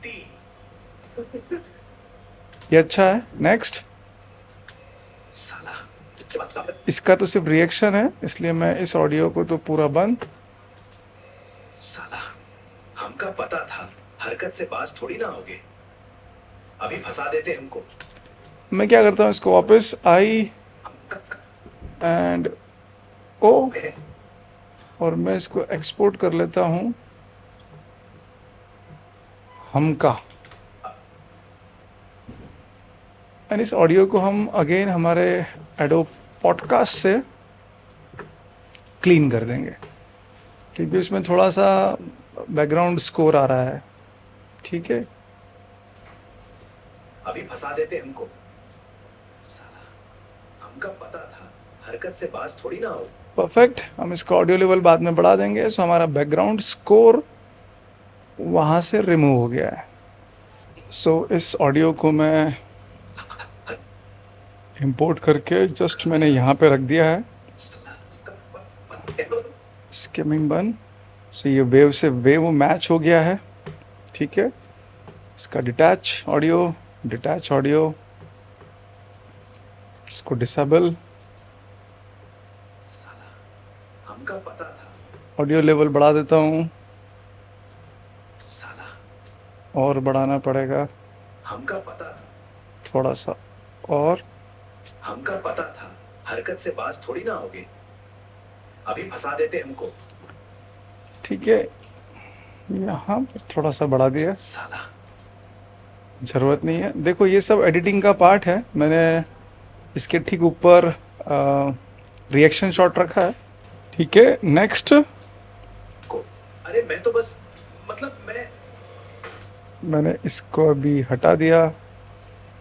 Speaker 3: ये अच्छा है। नेक्स्ट, इसका तो सिर्फ रिएक्शन है, इसलिए मैं इस ऑडियो को तो पूरा बंद।
Speaker 1: साला, हमका पता था हरकत से बाज थोड़ी ना होगे, अभी फंसा देते हमको।
Speaker 3: मैं क्या करता हूँ, इसको वापस आई एंड ओ, और मैं इसको एक्सपोर्ट कर लेता हूँ हमका। एंड इस ऑडियो को हम अगेन हमारे एडोब पॉडकास्ट से क्लीन कर देंगे, क्योंकि उसमें थोड़ा सा बैकग्राउंड स्कोर आ रहा है। ठीक है,
Speaker 1: अभी फंसा देते हमको। साला, हमका पता था हरकत से बाज थोड़ी ना हो।
Speaker 3: परफेक्ट। हम इसका ऑडियो लेवल बाद में बढ़ा देंगे, सो हमारा बैकग्राउंड स्कोर वहाँ से रिमूव हो गया है। सो इस ऑडियो को मैं इंपोर्ट करके जस्ट मैंने यहाँ पे रख दिया है। स्किमिंग बन, सो ये वेव से वेव मैच हो गया है। ठीक है, इसका डिटैच ऑडियो, इसको डिसेबल।
Speaker 1: साला, हमका पता था।
Speaker 3: ऑडियो लेवल बढ़ा देता हूँ,
Speaker 1: साला,
Speaker 3: और बढ़ाना पड़ेगा
Speaker 1: हमका पता था।
Speaker 3: थोड़ा सा, और
Speaker 1: हमका पता था हरकत से बाज थोड़ी ना होगे। अभी फंसा देते हमको।
Speaker 3: ठीक है, यहाँ पर थोड़ा सा बढ़ा दिया,
Speaker 1: साला,
Speaker 3: ज़रूरत नहीं है। देखो ये सब एडिटिंग का पार्ट है। मैंने इसके ठीक ऊपर रिएक्शन शॉट रखा है। ठीक है, नेक्स्ट।
Speaker 1: को अरे मैं तो बस
Speaker 3: मैंने इसको अभी हटा दिया।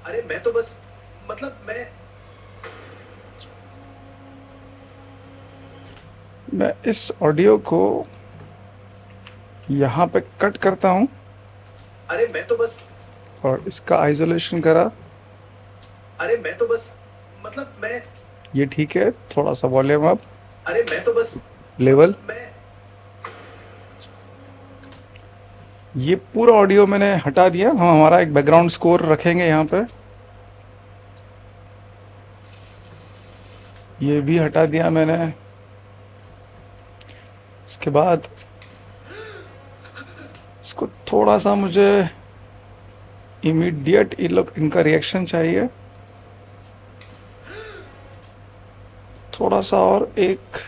Speaker 1: अरे मैं तो बस
Speaker 3: मैं इस ऑडियो को यहाँ पे कट करता हूँ
Speaker 1: अरे मैं तो बस
Speaker 3: और इसका आइसोलेशन करा।
Speaker 1: अरे मैं तो बस मैं
Speaker 3: ये ठीक है, थोड़ा सा वॉल्यूम अप,
Speaker 1: अरे मैं तो बस
Speaker 3: लेवल।
Speaker 1: मैं
Speaker 3: ये पूरा ऑडियो मैंने हटा दिया। हम हमारा एक बैकग्राउंड स्कोर रखेंगे यहाँ पे, ये भी हटा दिया मैंने। इसके बाद इसको थोड़ा सा मुझे इमीडिएट इनका रिएक्शन चाहिए, थोड़ा सा और एक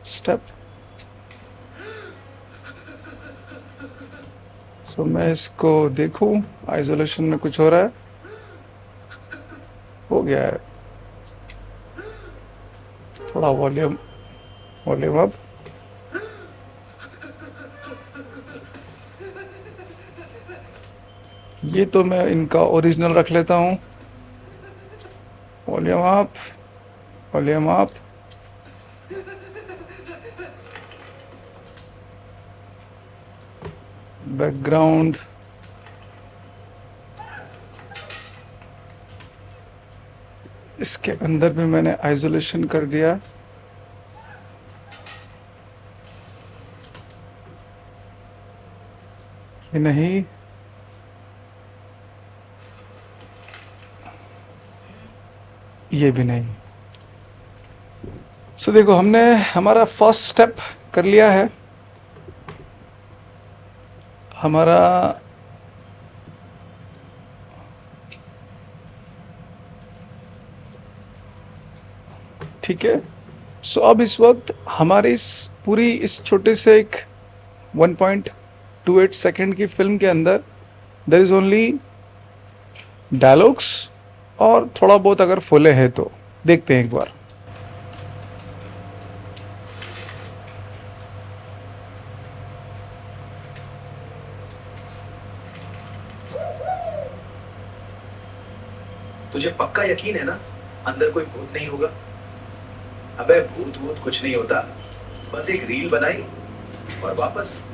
Speaker 3: स्टेप। सो मैं इसको देखूं, आइसोलेशन में कुछ हो रहा है, हो गया है। थोड़ा वॉल्यूम अप। ये तो मैं इनका ओरिजिनल रख लेता हूँ। Volume up. बैकग्राउंड, इसके अंदर भी मैंने आइसोलेशन कर दिया। ये नहीं, ये भी नहीं। सो देखो हमने हमारा फर्स्ट स्टेप कर लिया है। हमारा ठीक है। सो अब इस वक्त हमारे इस छोटे से एक 1.28 सेकेंड की फिल्म के अंदर देयर इज ओनली डायलॉग्स और थोड़ा बहुत अगर फुले है तो देखते हैं एक बार।
Speaker 1: तुझे पक्का यकीन है ना अंदर कोई भूत नहीं होगा? अबे भूत कुछ नहीं होता, बस एक रील बनाई और वापस।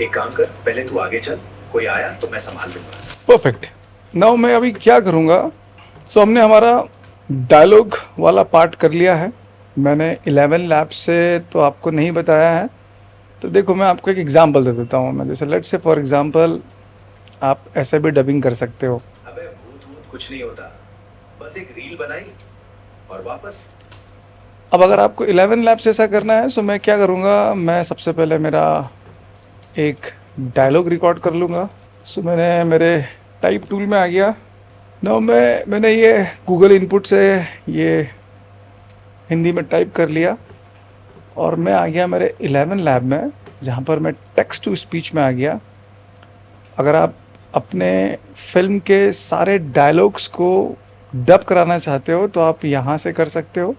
Speaker 1: एक काम कर, पहले तू आगे चल, कोई आया तो मैं संभाल लूंगा।
Speaker 3: परफेक्ट। नाउ मैं अभी क्या करूँगा, सो हमने हमारा डायलॉग वाला पार्ट कर लिया है। मैंने 11 लैब से तो आपको नहीं बताया है, तो देखो मैं आपको एक एग्जांपल दे देता हूँ। मैं जैसे लेट्स से फॉर एग्जांपल आप ऐसे भी डबिंग कर सकते हो।
Speaker 1: अबे भूत कुछ नहीं होता, बस एक रील बनाई और वापस।
Speaker 3: अब अगर आपको 11 लैब से ऐसा करना है, सो मैं क्या करूँगा, मैं सबसे पहले मेरा एक डायलॉग रिकॉर्ड कर लूँगा। सो मैंने मेरे टाइप टूल में आ गया, मैंने ये गूगल इनपुट से ये हिंदी में टाइप कर लिया और मैं आ गया मेरे 11 लैब में, जहाँ पर मैं टेक्स्ट टू स्पीच में आ गया। अगर आप अपने फिल्म के सारे डायलॉग्स को डब कराना चाहते हो तो आप यहाँ से कर सकते हो।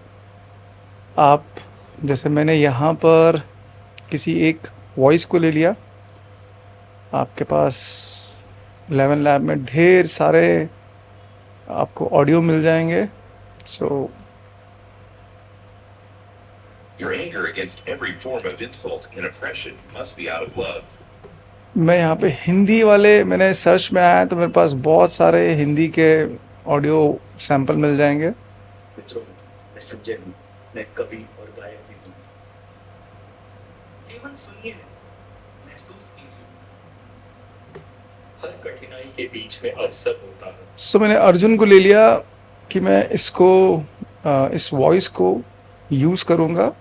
Speaker 3: आप जैसे मैंने यहाँ पर किसी एक वॉइस को ले लिया, आपके पास 11 लैब में ढेर सारे आपको ऑडियो मिल जाएंगे। सो
Speaker 4: Your anger against every form of insult and oppression must be out of love.
Speaker 3: मैं यहाँ पे हिंदी वाले मैंने सर्च में आया तो मेरे पास बहुत सारे हिंदी के ऑडियो सैंपल मिल जाएंगे।
Speaker 5: मित्रों, मैं संजय हूँ। मैं कवि और गायक भी हूँ। केवल सुनिए, महसूस कीजिए। हर कठिनाई के बीच में अवसर होता है।
Speaker 3: सो मैंने अर्जुन को ले लिया कि मैं इसको इस वॉइस को यूज़ करूँगा।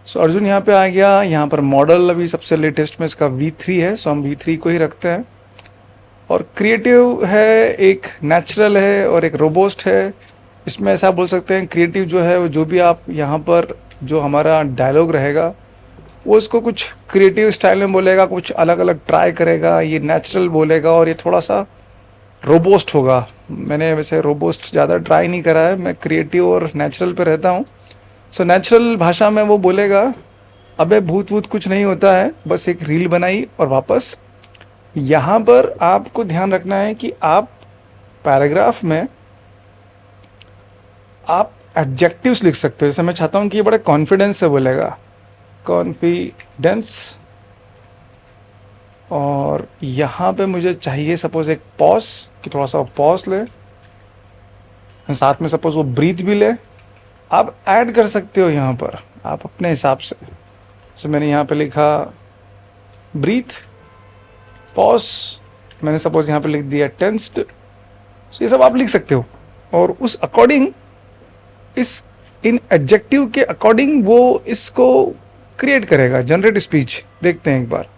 Speaker 3: सो अर्जुन यहाँ पे आ गया। यहाँ पर मॉडल अभी सबसे लेटेस्ट में इसका V3 है, सो हम V3 को ही रखते हैं। और क्रिएटिव है, एक नेचुरल है और एक रोबोस्ट है। इसमें ऐसा बोल सकते हैं क्रिएटिव जो है वो जो भी आप यहाँ पर जो हमारा डायलॉग रहेगा वो इसको कुछ क्रिएटिव स्टाइल में बोलेगा, कुछ अलग अलग ट्राई करेगा। ये नेचुरल बोलेगा और ये थोड़ा सा रोबोस्ट होगा। मैंने वैसे रोबोस्ट ज़्यादा ट्राई नहीं करा है, मैं क्रिएटिव और नेचुरल पे रहता हूँ। सो नेचुरल भाषा में वो बोलेगा, अबे भूत वूत कुछ नहीं होता है, बस एक रील बनाई और वापस। यहाँ पर आपको ध्यान रखना है कि आप पैराग्राफ में आप एडजेक्टिव्स लिख सकते हो। जैसे मैं चाहता हूँ कि ये बड़े कॉन्फिडेंस से बोलेगा, कॉन्फिडेंस। और यहाँ पे मुझे चाहिए सपोज एक पॉज, कि थोड़ा सा पॉज ले, साथ में सपोज वो ब्रीथ भी ले। आप ऐड कर सकते हो यहाँ पर आप अपने हिसाब से। जैसे मैंने यहाँ पे लिखा ब्रीथ, पॉज, मैंने सपोज यहाँ पे लिख दिया टेंस्ड। ये सब आप लिख सकते हो और उस अकॉर्डिंग इन एडजेक्टिव के अकॉर्डिंग वो इसको क्रिएट करेगा, जनरेट स्पीच। देखते हैं एक बार।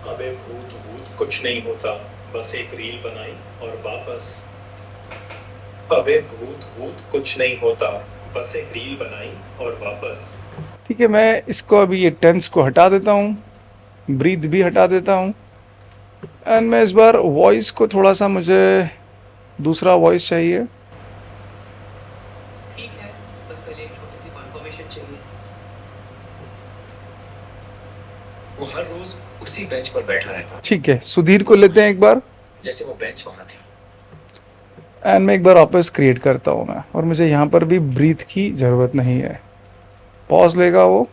Speaker 5: अबे भूत वूत कुछ नहीं होता, बस एक रील बनाई और वापस। अबे भूत वूत कुछ नहीं होता, बस एक रील बनाई और वापस।
Speaker 3: ठीक है, मैं इसको अभी ये टेंस को हटा देता हूँ, ब्रीथ भी हटा देता हूँ। एंड मैं इस बार वॉइस को थोड़ा सा, मुझे दूसरा वॉइस चाहिए।
Speaker 6: ठीक है, बस पहले एक छोटी सी कन्फर्मेशन चाहिए।
Speaker 5: वो हर रोज उसी बेंच पर बैठा रहता,
Speaker 3: ठीक है, सुधीर को लेते हैं एक बार।
Speaker 5: जैसे वो बेंच वहां थी।
Speaker 3: एंड मैं एक बार वापस क्रिएट करता हूँ मैं, और मुझे यहाँ पर भी ब्रीथ की ज़रूरत नहीं है। पॉज लेगा वो,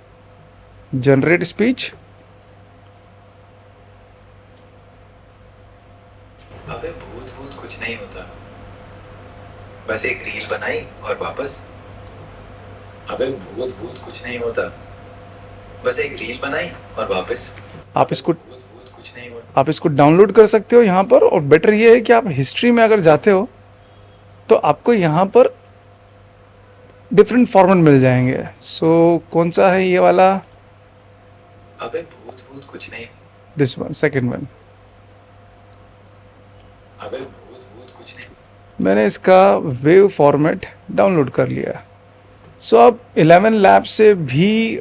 Speaker 3: जनरेट स्पीच।
Speaker 4: अबे भूत वूत कुछ नहीं होता, बस एक रील बनाई और वापस। अबे भूत वूत कुछ नहीं होता, बस एक रील बनाई और वापस।
Speaker 3: आप इसको
Speaker 4: भूत वूत कुछ नहीं होता।
Speaker 3: आप इसको डाउनलोड कर सकते हो यहाँ पर। और बेटर ये है कि आप हिस्ट्री में अगर जाते हो तो आपको यहाँ पर डिफरेंट फॉर्मेट मिल जाएंगे। सो कौन सा है ये वाला?
Speaker 4: अबे भूत वूत कुछ नहीं।
Speaker 3: This one, second one.
Speaker 4: अबे भूत वूत कुछ नहीं।
Speaker 3: मैंने इसका वेव फॉर्मेट डाउनलोड कर लिया। सो आप 11 लैब से भी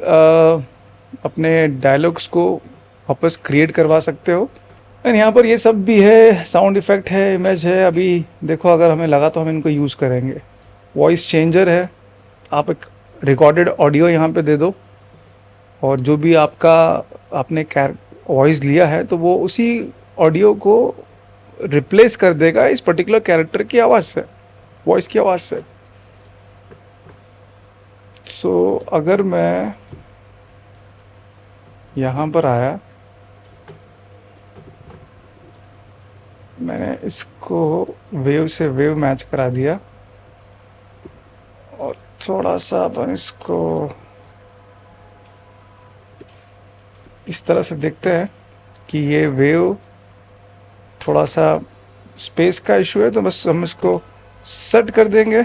Speaker 3: अपने डायलॉग्स को वापस क्रिएट करवा सकते हो। एंड यहाँ पर ये सब भी है, साउंड इफ़ेक्ट है, इमेज है। अभी देखो अगर हमें लगा तो हम इनको यूज़ करेंगे। वॉइस चेंजर है, आप एक रिकॉर्डेड ऑडियो यहाँ पे दे दो और जो भी आपका आपने वॉइस लिया है तो वो उसी ऑडियो को रिप्लेस कर देगा इस पर्टिकुलर कैरेक्टर की आवाज़ से, वॉइस की आवाज़ से। सो अगर मैं यहाँ पर आया, मैंने इसको वेव से वेव मैच करा दिया और थोड़ा सा अपन इसको इस तरह से देखते हैं कि ये वेव थोड़ा सा स्पेस का इशू है, तो बस हम इसको सेट कर देंगे,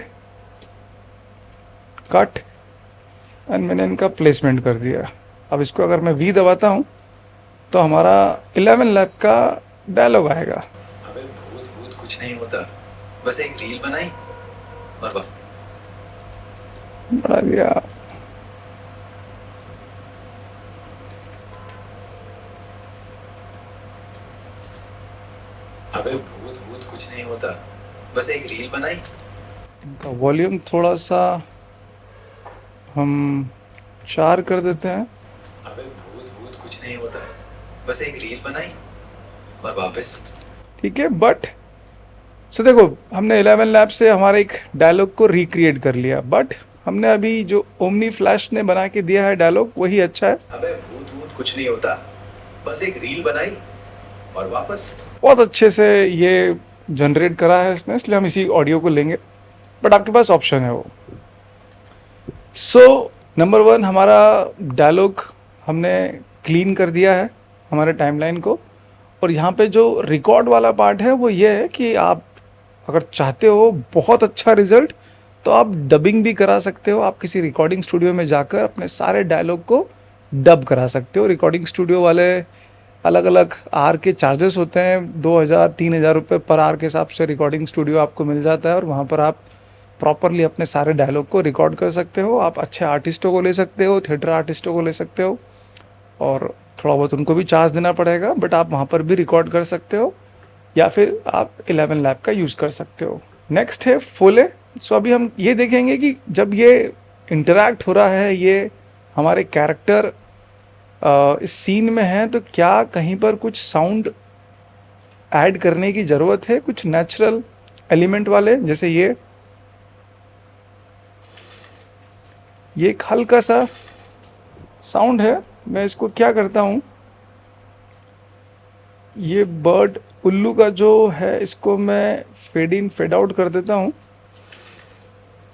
Speaker 3: कट। एंड मैंने इनका प्लेसमेंट कर दिया। अब इसको अगर मैं वी दबाता हूँ तो हमारा 11 लैप का डायलॉग आएगा।
Speaker 4: अबे भूत भूत कुछ नहीं होता, बस एक रील बनाई और
Speaker 3: बढ़ा दिया।
Speaker 4: अबे भूत भूत कुछ नहीं होता, बस एक रील बनाई।
Speaker 3: इनका वॉल्यूम थोड़ा सा हम 4 कर देते हैं।
Speaker 4: अबे भूत भूत कुछ नहीं होता, बस एक रील बनाई और वापस।
Speaker 3: ठीक है, बट सो देखो हमने 11 लैब से हमारे एक डायलॉग को रिक्रिएट कर लिया, बट हमने अभी जो ओमनी फ्लैश ने बना के दिया है डायलॉग वही अच्छा है।
Speaker 4: अबे भूत भूत कुछ नहीं होता, बस एक रील बनाई और वापस।
Speaker 3: बहुत अच्छे से ये जनरेट करा है इसने, इसलिए हम इसी ऑडियो को लेंगे, बट आपके पास ऑप्शन है वो। सो नंबर 1 हमारा डायलॉग हमने क्लीन कर दिया है हमारे टाइमलाइन को, और यहाँ पे जो रिकॉर्ड वाला पार्ट है वो ये है कि आप अगर चाहते हो बहुत अच्छा रिजल्ट तो आप डबिंग भी करा सकते हो। आप किसी रिकॉर्डिंग स्टूडियो में जाकर अपने सारे डायलॉग को डब करा सकते हो। रिकॉर्डिंग स्टूडियो वाले अलग अलग आर के चार्जेस होते हैं, 2000-3000 रुपये पर आर के हिसाब से रिकॉर्डिंग स्टूडियो आपको मिल जाता है, और वहाँ पर आप प्रॉपरली अपने सारे डायलॉग को रिकॉर्ड कर सकते हो। आप अच्छे आर्टिस्टों को ले सकते हो, थिएटर आर्टिस्टों को ले सकते हो, और थोड़ा बहुत उनको भी चार्ज देना पड़ेगा, बट आप वहाँ पर भी रिकॉर्ड कर सकते हो, या फिर आप 11 लैब का यूज़ कर सकते हो। नेक्स्ट है फोले। सो अभी हम ये देखेंगे कि जब ये इंटरैक्ट हो रहा है, ये हमारे कैरेक्टर इस सीन में है, तो क्या कहीं पर कुछ साउंड ऐड करने की ज़रूरत है, कुछ नेचुरल एलिमेंट वाले, जैसे ये एक हल्का सा साउंड है। मैं इसको क्या करता हूँ, ये बर्ड उल्लू का जो है इसको मैं फेड इन फेड आउट कर देता हूँ,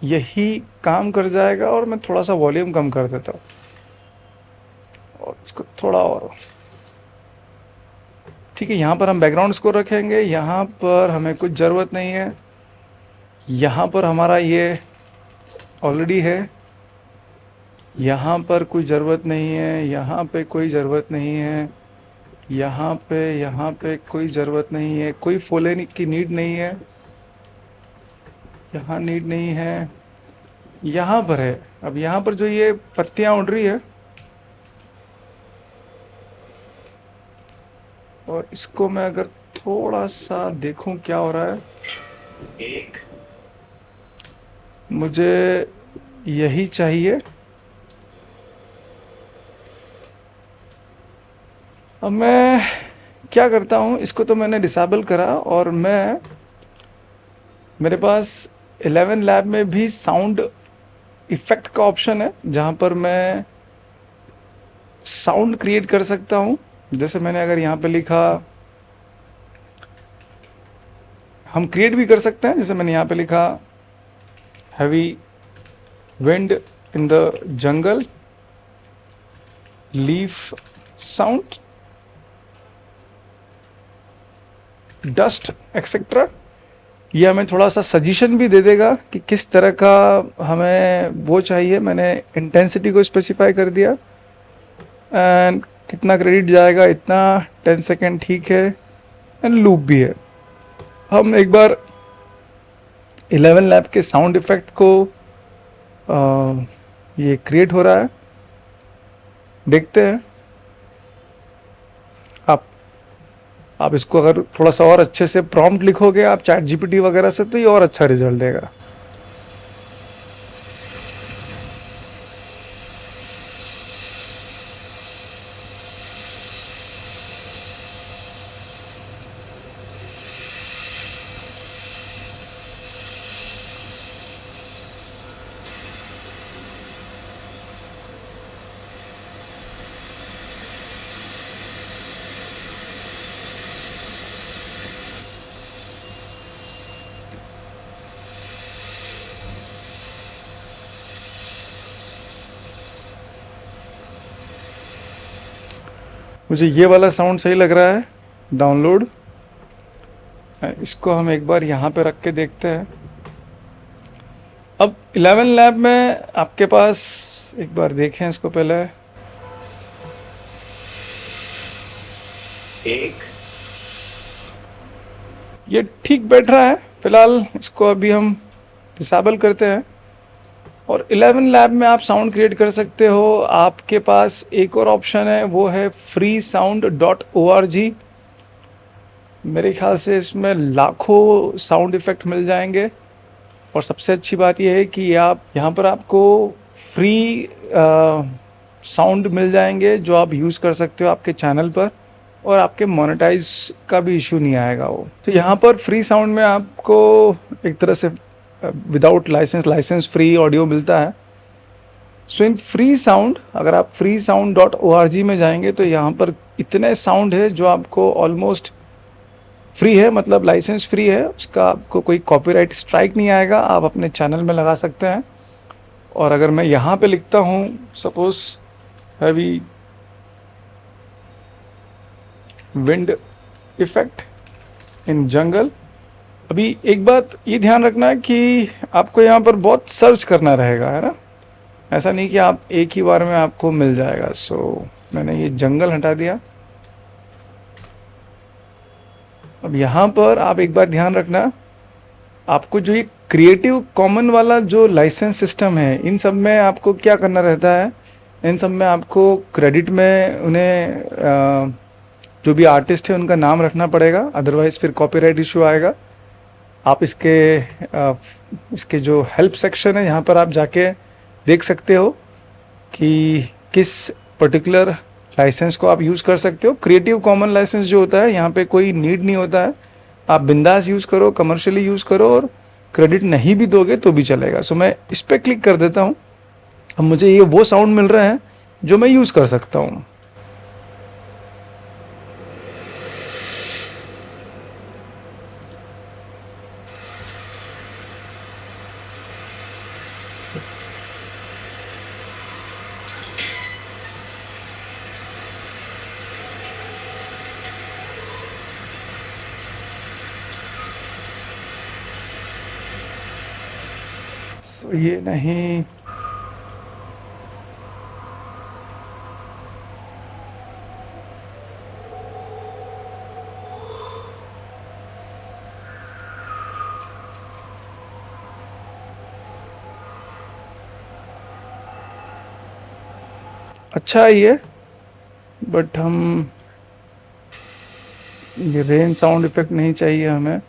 Speaker 3: यही काम कर जाएगा। और मैं थोड़ा सा वॉल्यूम कम कर देता हूँ और इसको थोड़ा और। ठीक है, यहाँ पर हम बैकग्राउंड स्कोर रखेंगे, यहाँ पर हमें कुछ ज़रूरत नहीं है, यहाँ पर हमारा ये ऑलरेडी है, यहाँ पर कोई ज़रूरत नहीं है, यहाँ पे कोई ज़रूरत नहीं है, यहाँ पे कोई ज़रूरत नहीं है, कोई फोले की नीड नहीं है, यहाँ नीड नहीं है, यहाँ पर है। अब यहाँ पर जो ये पत्तियाँ उड़ रही है, और इसको मैं अगर थोड़ा सा देखूं क्या हो रहा है,
Speaker 4: एक
Speaker 3: मुझे यही चाहिए। अब मैं क्या करता हूँ, इसको तो मैंने डिसेबल करा, और मेरे पास 11 लैब में भी साउंड इफ़ेक्ट का ऑप्शन है, जहाँ पर मैं साउंड क्रिएट कर सकता हूँ। जैसे मैंने अगर यहाँ पे लिखा, हम क्रिएट भी कर सकते हैं, जैसे मैंने यहाँ पे लिखा heavy wind in the jungle, leaf sound, dust etcetera. ये हमें थोड़ा सा सजेशन भी दे देगा कि किस तरह का हमें वो चाहिए। मैंने इंटेंसिटी को स्पेसिफाई कर दिया, एंड कितना क्रेडिट जाएगा, इतना 10 सेकेंड ठीक है, एंड लूप भी है। हम एक बार 11 लैब के साउंड इफ़ेक्ट को ये क्रिएट हो रहा है, देखते हैं। आप इसको अगर थोड़ा सा और अच्छे से प्रॉम्प्ट लिखोगे आप चैट जीपीटी वगैरह से, तो ये और अच्छा रिजल्ट देगा। मुझे ये वाला साउंड सही लग रहा है, डाउनलोड। इसको हम एक बार यहाँ पे रख के देखते हैं। अब 11 लैब में आपके पास, एक बार देखें इसको पहले,
Speaker 5: एक,
Speaker 3: ये ठीक बैठ रहा है। फिलहाल इसको अभी हम डिसेबल करते हैं। और 11 लैब में आप साउंड क्रिएट कर सकते हो। आपके पास एक और ऑप्शन है, वो है freesound.org। मेरे ख्याल से इसमें लाखों साउंड इफ़ेक्ट मिल जाएंगे। और सबसे अच्छी बात यह है कि आप यहाँ पर आपको फ्री साउंड मिल जाएंगे जो आप यूज़ कर सकते हो आपके चैनल पर, और आपके मोनेटाइज का भी इशू नहीं आएगा वो। तो यहाँ पर फ्री साउंड में आपको एक तरह से विदाउट लाइसेंस फ्री ऑडियो मिलता है। सो इन फ्री साउंड, अगर आप freesound.org में जाएंगे तो यहाँ पर इतने साउंड है जो आपको ऑलमोस्ट फ्री है, मतलब लाइसेंस फ्री है। उसका आपको कोई कॉपीराइट स्ट्राइक नहीं आएगा, आप अपने चैनल में लगा सकते हैं। और अगर मैं यहाँ पे लिखता हूँ suppose heavy wind effect in jungle, अभी एक बात ये ध्यान रखना है कि आपको यहाँ पर बहुत सर्च करना रहेगा, है ना। ऐसा नहीं कि आप एक ही बार में आपको मिल जाएगा। सो मैंने ये जंगल हटा दिया। अब यहाँ पर आप एक बार ध्यान रखना, आपको जो ये क्रिएटिव कॉमन वाला जो लाइसेंस सिस्टम है, इन सब में आपको क्या करना रहता है, इन सब में आपको क्रेडिट में उन्हें जो भी आर्टिस्ट है उनका नाम रखना पड़ेगा, अदरवाइज़ फिर कॉपीराइट इशू आएगा। आप इसके जो हेल्प सेक्शन है यहाँ पर आप जाके देख सकते हो कि किस पर्टिकुलर लाइसेंस को आप यूज़ कर सकते हो। क्रिएटिव कॉमन लाइसेंस जो होता है यहाँ पे कोई नीड नहीं होता है, आप बिंदास यूज़ करो, कमर्शियली यूज़ करो, और क्रेडिट नहीं भी दोगे तो भी चलेगा। सो मैं इस पर क्लिक कर देता हूँ। अब मुझे ये वो साउंड मिल रहे हैं जो मैं यूज़ कर सकता हूँ। ये नहीं, अच्छा है ये, बट हम ये रेन साउंड इफेक्ट नहीं चाहिए हमें।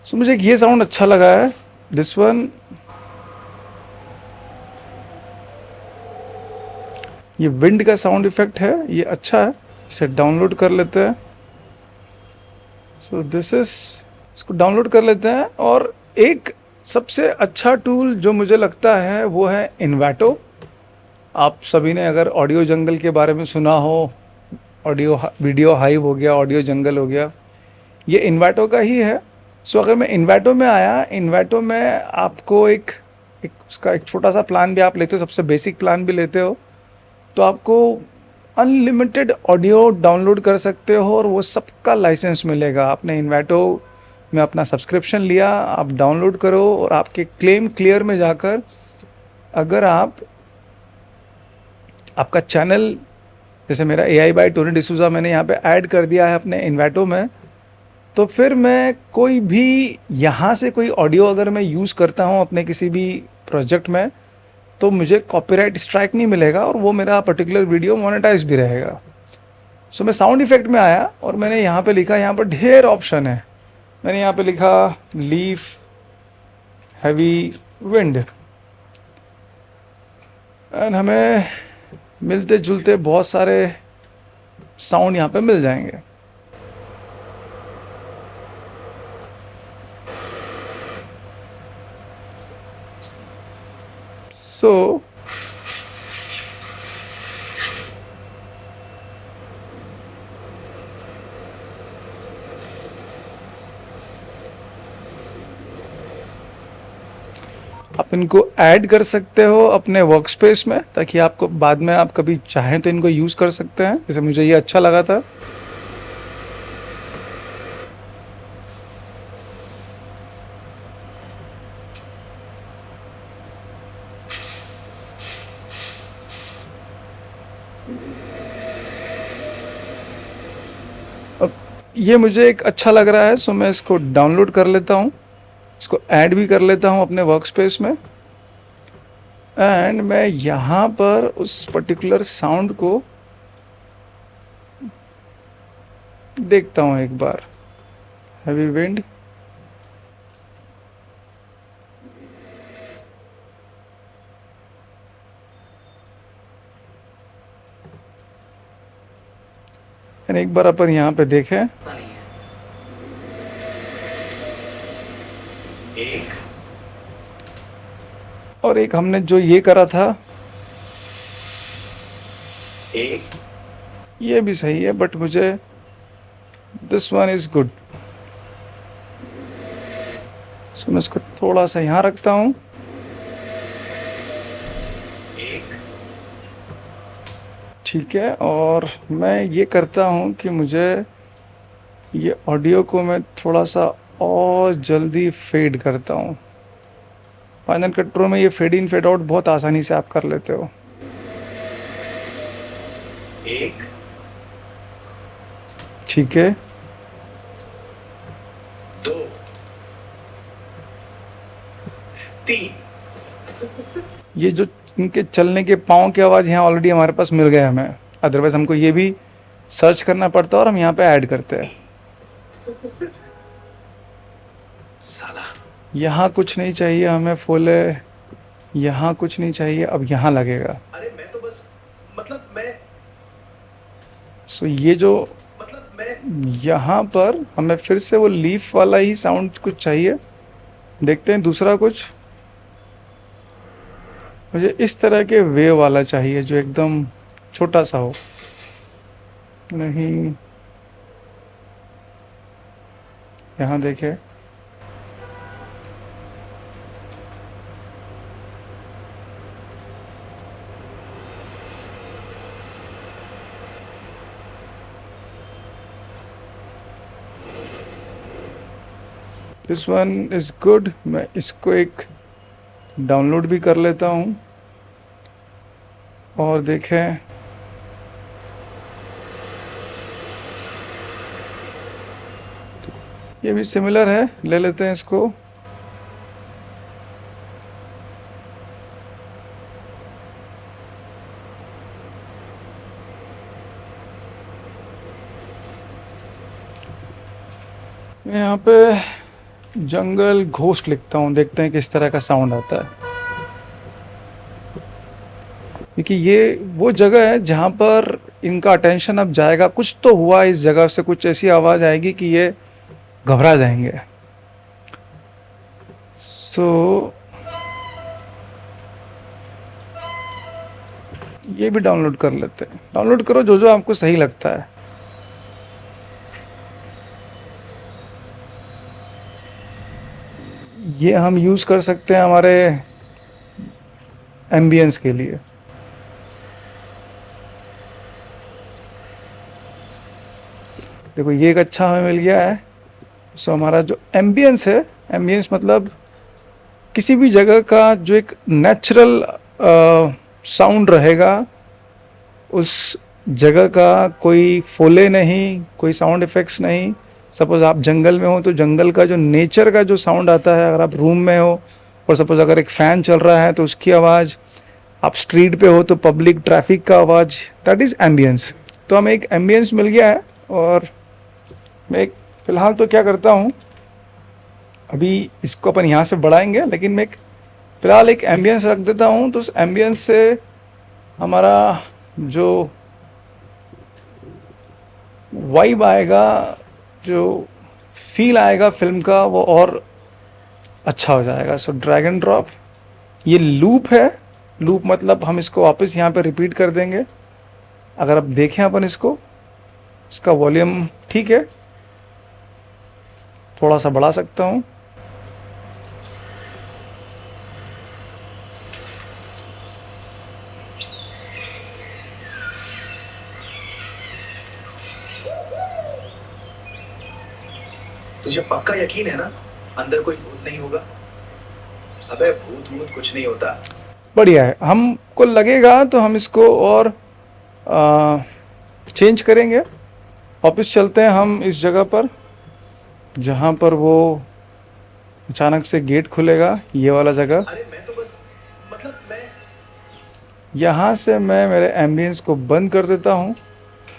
Speaker 3: सो मुझे ये साउंड अच्छा लगा है, दिस वन। ये विंड का साउंड इफेक्ट है, ये अच्छा है, इसे डाउनलोड कर लेते हैं। सो दिस इज, इसको डाउनलोड कर लेते हैं। और एक सबसे अच्छा टूल जो मुझे लगता है वो है इन्वेटो। आप सभी ने अगर ऑडियो जंगल के बारे में सुना हो, ऑडियो वीडियो हाइव हो गया, ऑडियो जंगल हो गया, ये इन्वेटो का ही है। सो अगर मैं इन्वेटो में आया, इन्वेटो में आपको एक उसका एक छोटा सा प्लान भी आप लेते हो, सबसे बेसिक प्लान भी लेते हो, तो आपको अनलिमिटेड ऑडियो डाउनलोड कर सकते हो और वो सबका लाइसेंस मिलेगा। आपने इन्वेटो में अपना सब्सक्रिप्शन लिया, आप डाउनलोड करो, और आपके क्लेम क्लियर में जाकर अगर आपका चैनल, जैसे मेरा AI बाय टोनी डिसूजा मैंने यहाँ पे ऐड कर दिया है अपने इन्वेटो में, तो फिर मैं कोई भी यहाँ से कोई ऑडियो अगर मैं यूज़ करता हूँ अपने किसी भी प्रोजेक्ट में, तो मुझे कॉपीराइट स्ट्राइक नहीं मिलेगा और वो मेरा पर्टिकुलर वीडियो मोनेटाइज भी रहेगा। सो मैं साउंड इफेक्ट में आया और मैंने यहाँ पे लिखा, यहाँ पर ढेर ऑप्शन है, मैंने यहाँ पे लिखा लीफ हैवी विंड, एंड हमें मिलते जुलते बहुत सारे साउंड यहाँ पे मिल जाएंगे। सो आप इनको ऐड कर सकते हो अपने वर्क स्पेस में, ताकि आपको बाद में आप कभी चाहें तो इनको यूज़ कर सकते हैं। जैसे मुझे ये अच्छा लगा था। अब ये मुझे एक अच्छा लग रहा है, सो मैं इसको डाउनलोड कर लेता हूँ, इसको ऐड भी कर लेता हूँ अपने वर्क स्पेस में, एंड मैं यहाँ पर उस पर्टिकुलर साउंड को देखता हूँ एक बार। हैवी विंड, एक बार अपन यहाँ पे देखें,
Speaker 2: पता नहीं है।
Speaker 5: एक,
Speaker 3: और एक हमने जो ये करा था
Speaker 5: एक,
Speaker 3: ये भी सही है, बट मुझे दिस वन इज गुड, सो मैं इसको थोड़ा सा यहाँ रखता हूँ।
Speaker 5: एक,
Speaker 3: ठीक है, और मैं ये करता हूँ कि मुझे ये ऑडियो को मैं थोड़ा सा और जल्दी फेड करता हूँ। फाइनल कट प्रो में ये फेड इन फेड आउट बहुत आसानी से आप कर लेते हो।
Speaker 5: एक,
Speaker 3: ठीक है,
Speaker 5: दो, तीन,
Speaker 3: ये जो इनके चलने के पाँव की आवाज़ यहाँ ऑलरेडी हमारे पास मिल गया हमें, अदरवाइज़ हमको ये भी सर्च करना पड़ता और हम यहाँ पे ऐड करते हैं।
Speaker 1: साला
Speaker 3: यहाँ कुछ नहीं चाहिए हमें फोले, यहाँ कुछ नहीं चाहिए, अब यहाँ लगेगा।
Speaker 1: अरे मैं तो बस मैं
Speaker 3: सो ये जो यहाँ पर हमें फिर से वो लीफ वाला ही साउंड कुछ चाहिए। देखते हैं दूसरा कुछ, मुझे इस तरह के वेव वाला चाहिए जो एकदम छोटा सा हो। नहीं, यहाँ देखे, दिस वन इज गुड। मैं इसको एक डाउनलोड भी कर लेता हूँ और देखें, ये भी सिमिलर है, ले लेते हैं इसको। मैं यहाँ पे जंगल घोस्ट लिखता हूँ, देखते हैं किस तरह का साउंड आता है, क्योंकि ये वो जगह है जहाँ पर इनका अटेंशन अब जाएगा। कुछ तो हुआ इस जगह से, कुछ ऐसी आवाज़ आएगी कि ये घबरा जाएंगे। सो ये भी डाउनलोड कर लेते हैं। डाउनलोड करो जो जो आपको सही लगता है। ये हम यूज़ कर सकते हैं हमारे एम्बियंस के लिए। देखो ये एक अच्छा हमें मिल गया है। सो हमारा जो एम्बियंस है, एम्बियंस मतलब किसी भी जगह का जो एक नेचुरल साउंड रहेगा, उस जगह का कोई फोले नहीं, कोई साउंड इफ़ेक्ट्स नहीं। सपोज़ आप जंगल में हो तो जंगल का जो नेचर का जो साउंड आता है, अगर आप रूम में हो और सपोज़ अगर एक फ़ैन चल रहा है तो उसकी आवाज़, आप स्ट्रीट पे हो तो पब्लिक ट्रैफिक का आवाज़, दैट इज़ एम्बियंस। तो हमें एक एम्बियंस मिल गया है। और मैं एक फ़िलहाल तो क्या करता हूँ, अभी इसको अपन यहाँ से बढ़ाएंगे, लेकिन मैं फ़िलहाल एक एम्बियंस रख देता हूँ। तो उस एम्बियंस से हमारा जो वाइब आएगा, जो फील आएगा फिल्म का, वो और अच्छा हो जाएगा। सो ड्रैग एंड ड्रॉप, ये लूप है। लूप मतलब हम इसको वापस यहाँ पे रिपीट कर देंगे। अगर आप देखें अपन इसको, इसका वॉल्यूम ठीक है, थोड़ा सा बढ़ा सकता हूँ।
Speaker 1: तुझे पक्का यकीन है ना अंदर कोई भूत नहीं होगा? अबे भूत भूत कुछ नहीं होता।
Speaker 3: बढ़िया है, हमको लगेगा तो हम इसको और चेंज करेंगे। वापस चलते हैं हम इस जगह पर जहाँ पर वो अचानक से गेट खुलेगा, ये वाला जगह।
Speaker 4: अरे मैं तो बस मतलब मैं
Speaker 3: यहाँ से मैं मेरे एम्बियंस को बंद कर देता हूँ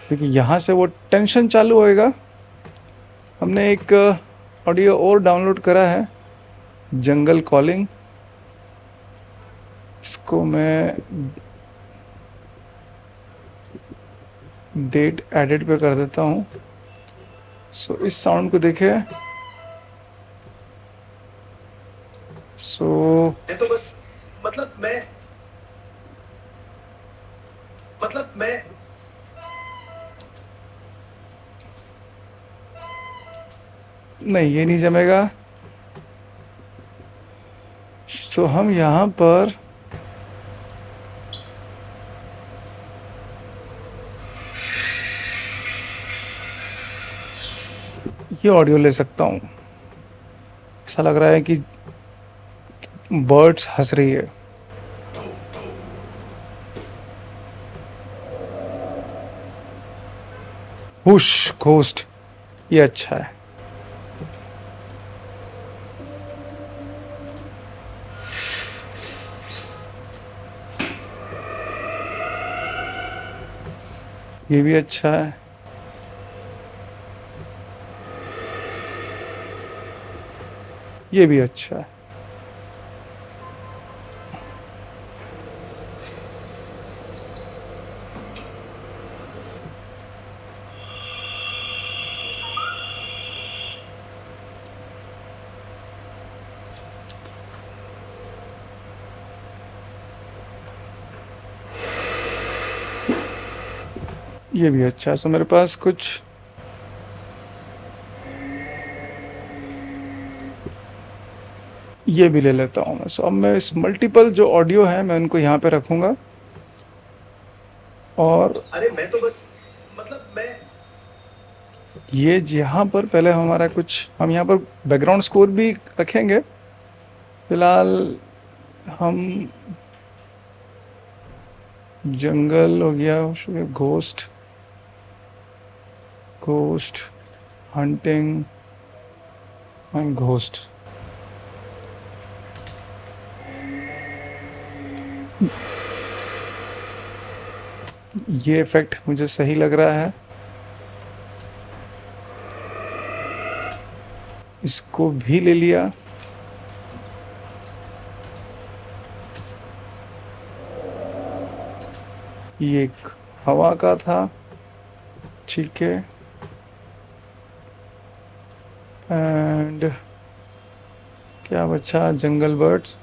Speaker 3: क्योंकि यहाँ से वो टेंशन चालू होएगा। हमने एक ऑडियो और डाउनलोड करा है, जंगल कॉलिंग। इसको मैं डेट एडिट पे कर देता हूँ। सो इस साउंड को देखे।
Speaker 4: मैं तो बस मतलब मैं
Speaker 3: नहीं, ये नहीं जमेगा। तो हम यहाँ पर ये ऑडियो ले सकता हूँ। ऐसा लग रहा है कि बर्ड्स हंस रही है। हुश घोस्ट, ये अच्छा है। ये भी अच्छा है। ये भी अच्छा है। ये भी अच्छा है। सो मेरे पास कुछ ये भी ले लेता हूँ मैं। सो अब मैं इस मल्टीपल जो ऑडियो है मैं उनको यहाँ पे रखूँगा। और
Speaker 4: अरे मैं तो बस मतलब मैं
Speaker 3: ये यहाँ पर पहले हमारा कुछ, हम यहाँ पर बैकग्राउंड स्कोर भी रखेंगे। फिलहाल हम जंगल हो गया, ghost ghost hunting and ghost. ये इफेक्ट मुझे सही लग रहा है। इसको भी ले लिया। ये एक हवा का था, ठीक है। एंड क्या बचा, जंगल बर्ड्स।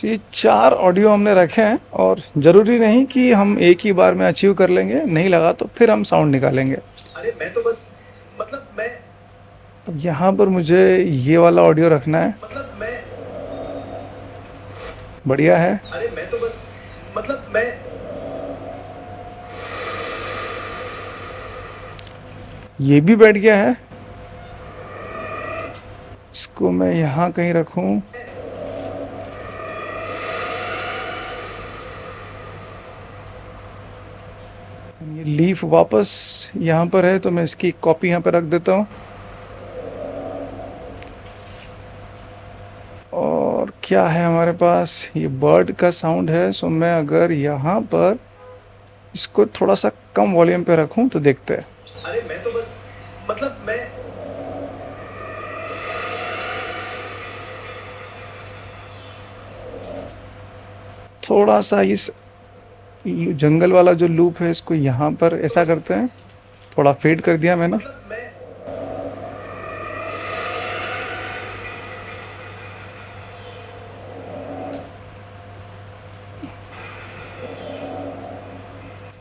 Speaker 3: ये 4 ऑडियो हमने रखे हैं और ज़रूरी नहीं कि हम एक ही बार में अचीव कर लेंगे। नहीं लगा तो फिर हम साउंड निकालेंगे।
Speaker 4: अरे मैं तो बस मतलब मैं
Speaker 3: अब यहाँ पर मुझे ये वाला ऑडियो रखना है।
Speaker 4: मतलब मैं
Speaker 3: बढ़िया है।
Speaker 4: अरे मैं तो बस मतलब मैं
Speaker 3: ये भी बैठ गया है। इसको मैं यहाँ कहीं रखूँ। ये लीफ वापस यहाँ पर है तो मैं इसकी कॉपी यहाँ पर रख देता हूँ। और क्या है हमारे पास, ये बर्ड का साउंड है। सो मैं अगर यहाँ पर इसको थोड़ा सा कम वॉल्यूम पे रखूँ तो देखते हैं।
Speaker 4: अरे मैं तो बस मतलब मैं
Speaker 3: थोड़ा सा इस जंगल वाला जो लूप है इसको यहाँ पर ऐसा करते हैं। थोड़ा फेड कर दिया मैंने।
Speaker 4: मतलब मैं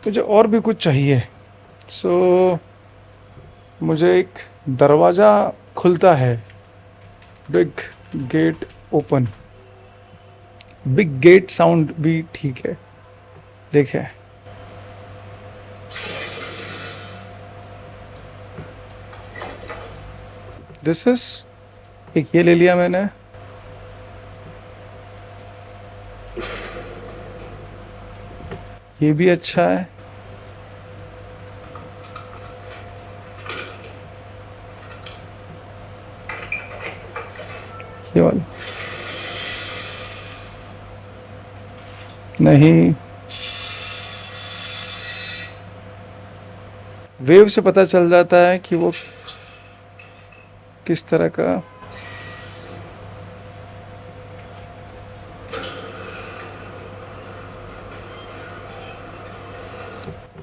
Speaker 3: मुझे और भी कुछ चाहिए। सो मुझे एक दरवाज़ा खुलता है, big gate open. Big gate sound भी ठीक है। देखें, दिस इज एक ये ले लिया मैंने। ये भी अच्छा है। ये वाला नहीं, वेव से पता चल जाता है कि वो किस तरह का।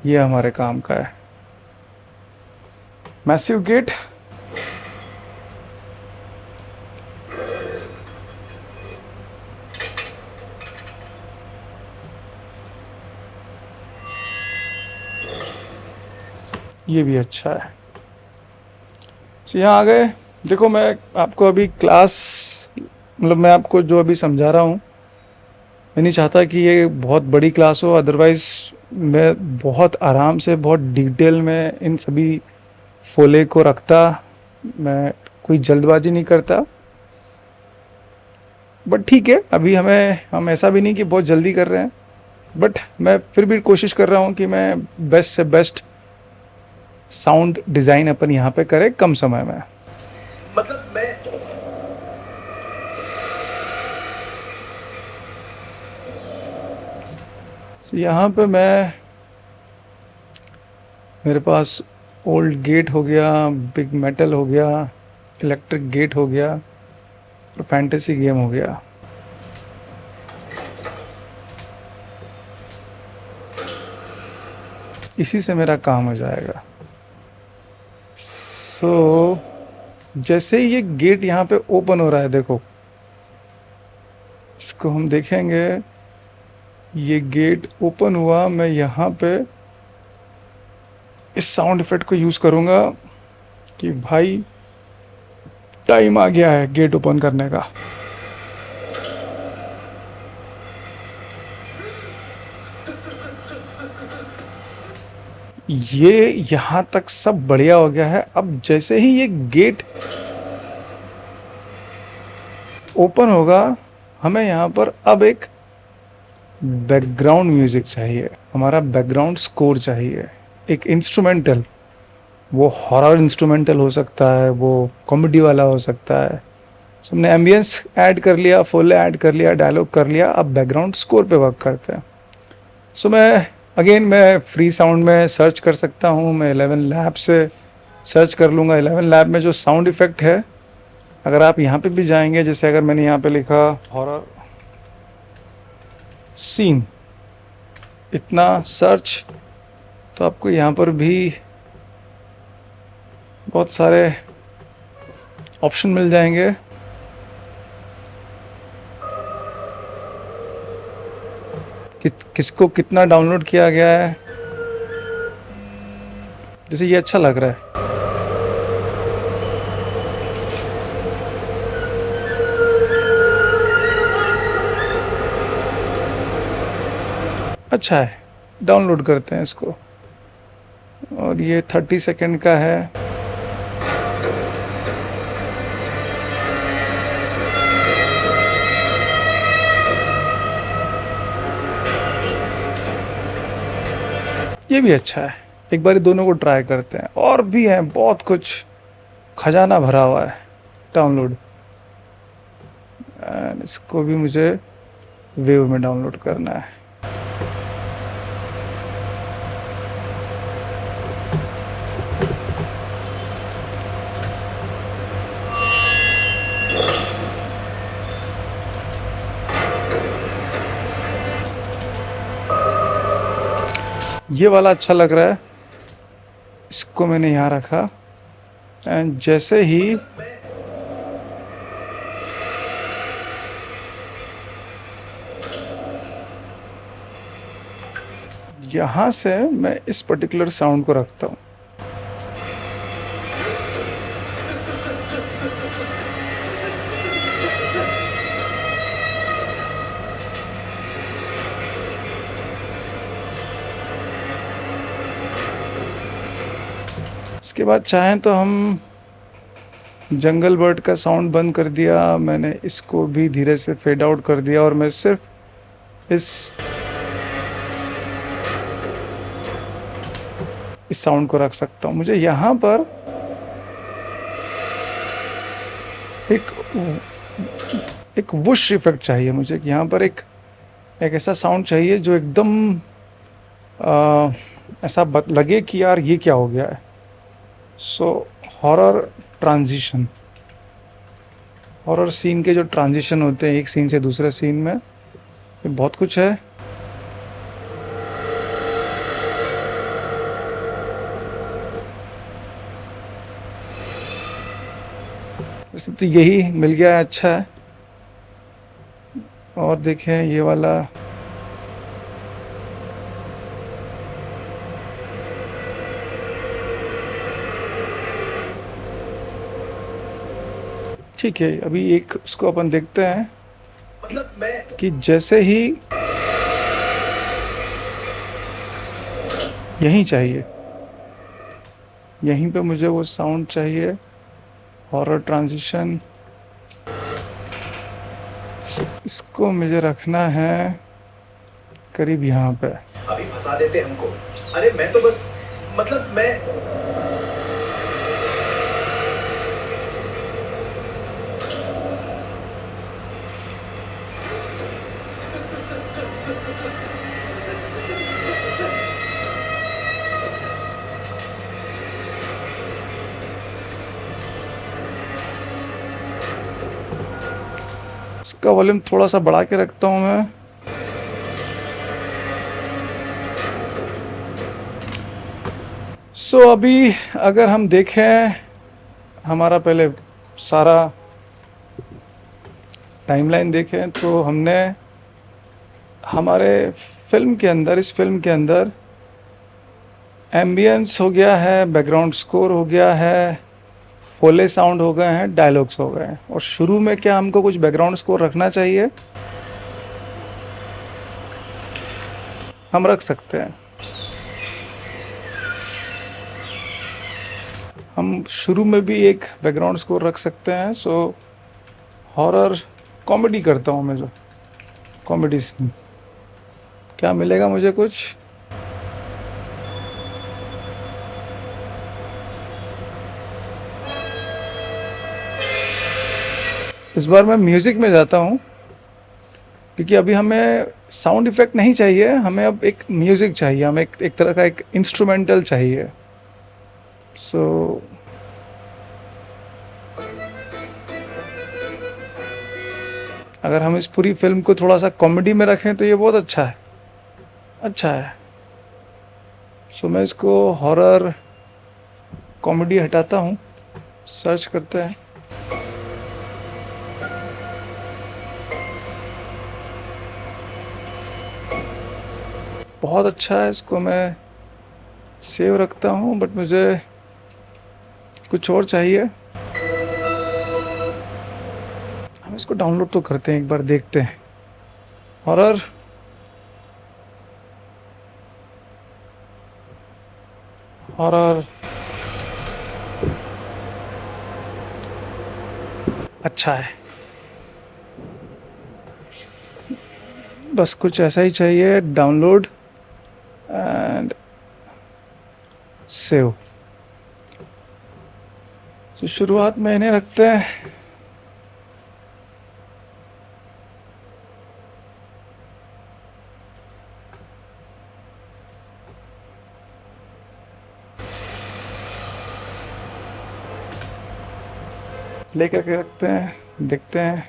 Speaker 3: ये हमारे काम का है मैसिव गेट। ये भी अच्छा है। तो यहाँ आ गए। देखो मैं आपको अभी क्लास मतलब मैं आपको जो अभी समझा रहा हूँ, मैं नहीं चाहता कि ये बहुत बड़ी क्लास हो, अदरवाइज़ मैं बहुत आराम से बहुत डिटेल में इन सभी फोले को रखता, मैं कोई जल्दबाजी नहीं करता। बट ठीक है, अभी हम ऐसा भी नहीं कि बहुत जल्दी कर रहे हैं, बट मैं फिर भी कोशिश कर रहा हूँ कि मैं बेस्ट से बेस्ट साउंड डिज़ाइन अपन यहाँ पे करें कम समय में।
Speaker 1: मतलब मैं
Speaker 3: तो यहाँ पे मेरे पास ओल्ड गेट हो गया, बिग मेटल हो गया, इलेक्ट्रिक गेट हो गया और फैंटेसी गेम हो गया। इसी से मेरा काम हो जाएगा। तो जैसे ही ये गेट यहाँ पे ओपन हो रहा है, देखो इसको हम देखेंगे, ये गेट ओपन हुआ, मैं यहाँ पे इस साउंड इफेक्ट को यूज़ करूँगा कि भाई टाइम आ गया है गेट ओपन करने का। ये यहाँ तक सब बढ़िया हो गया है। अब जैसे ही ये गेट ओपन होगा, हमें यहाँ पर अब एक बैकग्राउंड म्यूज़िक चाहिए, हमारा बैकग्राउंड स्कोर चाहिए, एक इंस्ट्रूमेंटल। वो हॉरर इंस्ट्रूमेंटल हो सकता है, वो कॉमेडी वाला हो सकता है। तो हमने एम्बियंस ऐड कर लिया, फोले ऐड कर लिया, डायलॉग कर लिया, अब बैकग्राउंड स्कोर पे वर्क करते हैं। सो मैं फ्री साउंड में सर्च कर सकता हूँ, मैं 11 लैब से सर्च कर लूँगा। 11 लैब में जो साउंड इफ़ेक्ट है, अगर आप यहाँ पे भी जाएंगे, जैसे अगर मैंने यहाँ पे लिखा हॉरर सीन, इतना सर्च, तो आपको यहाँ पर भी बहुत सारे ऑप्शन मिल जाएंगे। किसको कितना डाउनलोड किया गया है, जैसे ये अच्छा लग रहा है। अच्छा है, डाउनलोड करते हैं इसको। और ये 30 सेकंड का है। ये भी अच्छा है, एक बार दोनों को ट्राई करते हैं। और भी है बहुत कुछ, खजाना भरा हुआ है डाउनलोड। एंड इसको भी मुझे वेव में डाउनलोड करना है। ये वाला अच्छा लग रहा है, इसको मैंने यहाँ रखा। एंड जैसे ही यहाँ से मैं इस पर्टिकुलर साउंड को रखता हूँ। इसके बाद चाहें तो हम जंगल बर्ड का साउंड बंद कर दिया, मैंने इसको भी धीरे से फेड आउट कर दिया, और मैं सिर्फ इस साउंड को रख सकता हूँ। मुझे यहाँ पर एक एक वुश इफेक्ट चाहिए मुझे कि यहाँ पर एक ऐसा साउंड चाहिए जो एकदम ऐसा लगे कि यार ये क्या हो गया है। So horror transition, horror scene के जो ट्रांजिशन होते हैं एक सीन से दूसरे सीन में, ये बहुत कुछ है। वैसे तो यही मिल गया है, अच्छा है। और देखें ये वाला, ठीक है। अभी एक उसको अपन देखते हैं
Speaker 1: मतलब मैं
Speaker 3: कि जैसे ही यहीं चाहिए, यहीं पे मुझे वो साउंड चाहिए, हॉरर ट्रांजिशन। इसको मुझे रखना है करीब यहाँ पे।
Speaker 1: अभी फंसा देते हमको। अरे मैं तो बस मतलब मैं
Speaker 3: इसका वॉल्यूम थोड़ा सा बढ़ा के रखता हूँ मैं। सो अभी अगर हम देखें हमारा पहले सारा टाइमलाइन देखें तो हमने हमारे फिल्म के अंदर, इस फिल्म के अंदर एम्बियंस हो गया है, बैकग्राउंड स्कोर हो गया है, फोले साउंड हो गए हैं, डायलॉग्स हो गए हैं। और शुरू में क्या हमको कुछ बैकग्राउंड स्कोर रखना चाहिए, हम रख सकते हैं। हम शुरू में भी एक बैकग्राउंड स्कोर रख सकते हैं। सो हॉरर कॉमेडी करता हूँ मैं, जो कॉमेडी सीन, क्या मिलेगा मुझे कुछ। इस बार मैं म्यूज़िक में जाता हूँ क्योंकि अभी हमें साउंड इफ़ेक्ट नहीं चाहिए, हमें अब एक म्यूज़िक चाहिए, हमें एक तरह का एक इंस्ट्रूमेंटल चाहिए। सो अगर हम इस पूरी फिल्म को थोड़ा सा कॉमेडी में रखें तो ये बहुत अच्छा है, अच्छा है। सो मैं इसको हॉरर कॉमेडी हटाता हूँ, सर्च करते हैं। बहुत अच्छा है, इसको मैं सेव रखता हूँ, बट मुझे कुछ और चाहिए। हम इसको डाउनलोड तो करते हैं, एक बार देखते हैं। हॉरर हॉरर अच्छा है, बस कुछ ऐसा ही चाहिए। Download and save. तो शुरुआत में इन्हें रखते हैं। लेकर के रखते हैं, देखते हैं।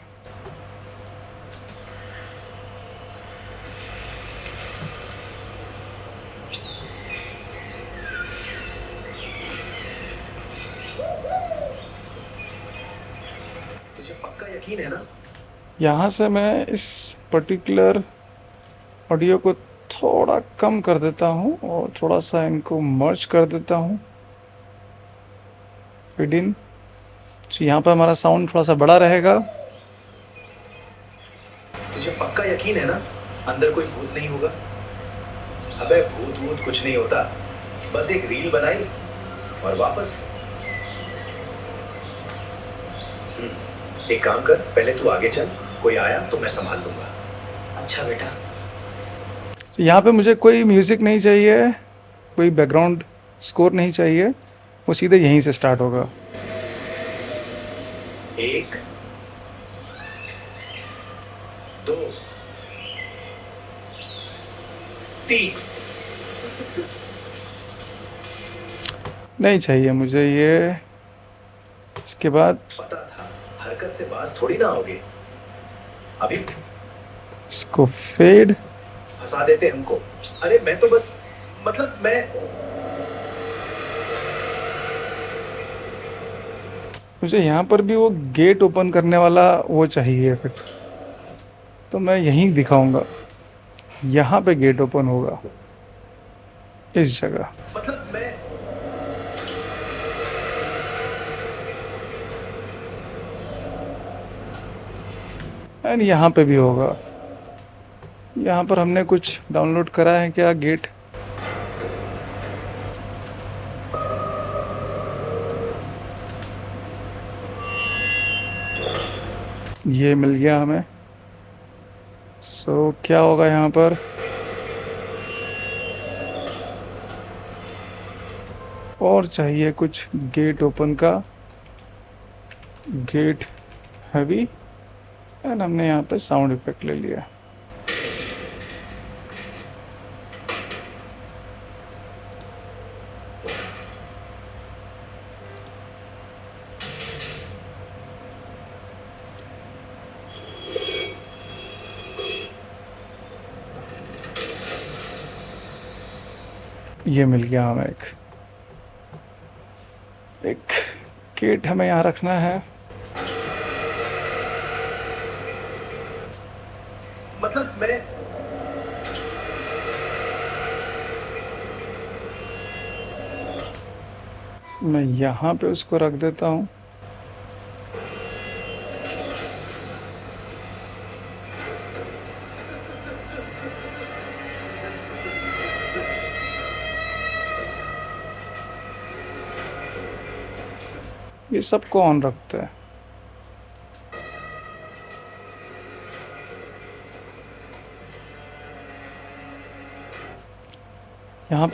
Speaker 1: तुझे पक्का यकीन है ना?
Speaker 3: यहाँ से मैं इस पर्टिकुलर ऑडियो को थोड़ा कम कर देता हूँ और थोड़ा सा इनको मर्ज कर देता हूँ, फिड इन। तो यहाँ पर हमारा साउंड थोड़ा सा बड़ा रहेगा।
Speaker 1: तुझे पक्का यकीन है ना अंदर कोई भूत नहीं होगा? अबे भूत वूत कुछ नहीं होता, बस एक रील बनाई और वापस। एक काम कर, पहले तू आगे चल, कोई आया तो मैं संभाल लूंगा।
Speaker 2: अच्छा बेटा।
Speaker 3: तो यहाँ पे मुझे कोई म्यूज़िक नहीं चाहिए, कोई बैकग्राउंड स्कोर नहीं चाहिए, वो सीधे यहीं से स्टार्ट होगा।
Speaker 1: 1
Speaker 5: 3
Speaker 3: नहीं चाहिए मुझे ये। इसके बाद
Speaker 1: पता था हरकत से बाज थोड़ी ना आओगे, अभी
Speaker 3: इसको फेड।
Speaker 1: फंसा देते हमको। अरे मैं तो बस मतलब मैं
Speaker 3: मुझे यहाँ पर भी वो गेट ओपन करने वाला वो चाहिए फिर, तो मैं यहीं दिखाऊंगा। यहाँ पे गेट ओपन होगा इस जगह।
Speaker 1: मतलब मैं
Speaker 3: एंड यहाँ पे भी होगा। यहाँ पर हमने कुछ डाउनलोड करा है क्या गेट? ये मिल गया हमें। सो क्या होगा यहाँ पर? और चाहिए कुछ गेट ओपन का, गेट हैवी, एंड हमने यहाँ पे साउंड इफेक्ट ले लिया। ये मिल गया हमें एक गेट हमें यहाँ रखना है।
Speaker 1: मतलब
Speaker 3: मैं यहाँ पे उसको रख देता हूँ। ये सबको ऑन रखते हैं। यहाँ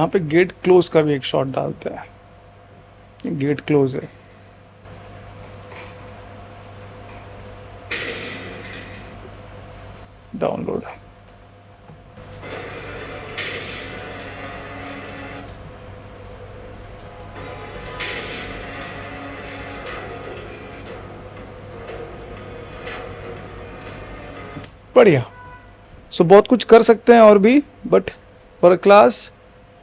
Speaker 3: पे गेट क्लोज का भी एक शॉट डालते हैं। गेट क्लोज है। डाउनलोड। बढ़िया। सो बहुत कुछ कर सकते हैं और भी, बट फॉर अ क्लास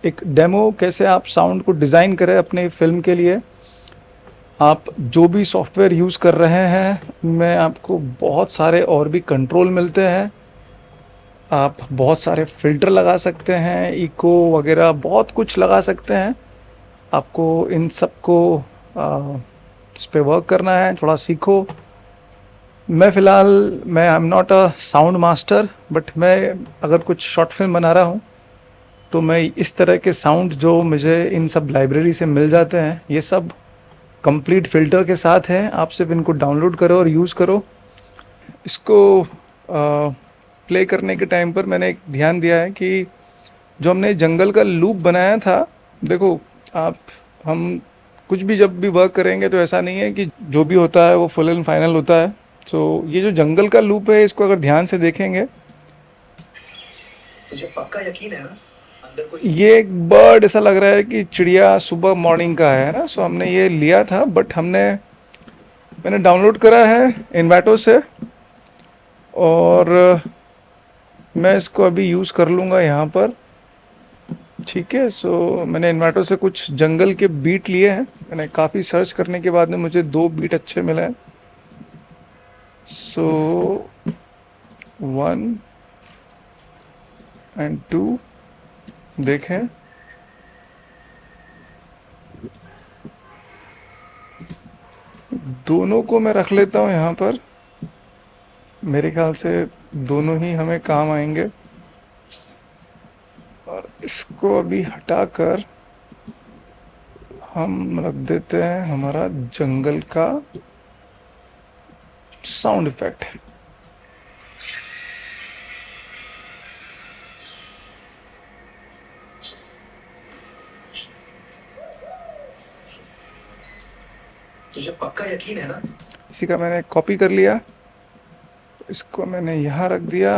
Speaker 3: एक डेमो कैसे आप साउंड को डिज़ाइन करें अपने फिल्म के लिए। आप जो भी सॉफ्टवेयर यूज़ कर रहे हैं उनमें आपको बहुत सारे और भी कंट्रोल मिलते हैं। आप बहुत सारे फ़िल्टर लगा सकते हैं, इको वगैरह बहुत कुछ लगा सकते हैं। आपको इन सब को इस पे वर्क करना है, थोड़ा सीखो। मैं I am not a sound master, but मैं अगर कुछ शॉर्ट फिल्म बना रहा हूँ तो मैं इस तरह के साउंड जो मुझे इन सब लाइब्रेरी से मिल जाते हैं, ये सब कंप्लीट फ़िल्टर के साथ हैं। आप सिर्फ इनको डाउनलोड करो और यूज़ करो। इसको प्ले करने के टाइम पर मैंने एक ध्यान दिया है कि जो हमने जंगल का लूप बनाया था, देखो हम कुछ भी जब भी वर्क करेंगे तो ऐसा नहीं है कि जो भी होता है वो फुल एंड फाइनल होता है। तो ये जो जंगल का लूप है, इसको अगर ध्यान से देखेंगे,
Speaker 1: मुझे पक्का यकीन है ना अंदर कोई
Speaker 3: ये एक बर्ड ऐसा लग रहा है कि चिड़िया सुबह मॉर्निंग का है ना। सो हमने ये लिया था, बट मैंने डाउनलोड करा है इन्वाटो से, और मैं इसको अभी यूज़ कर लूँगा यहाँ पर। ठीक है। सो मैंने इन्वाटो से कुछ जंगल के बीट लिए हैं। मैंने काफ़ी सर्च करने के बाद में मुझे 2 बीट अच्छे मिले हैं। सो 1 and 2 देखें, दोनों को मैं रख लेता हूँ यहाँ पर। मेरे ख्याल से दोनों ही हमें काम आएंगे। और इसको अभी हटाकर हम रख देते हैं हमारा जंगल का साउंड इफेक्ट।
Speaker 1: तुझे पक्का यकीन है ना?
Speaker 3: इसी का मैंने कॉपी कर लिया, इसको मैंने यहाँ रख दिया।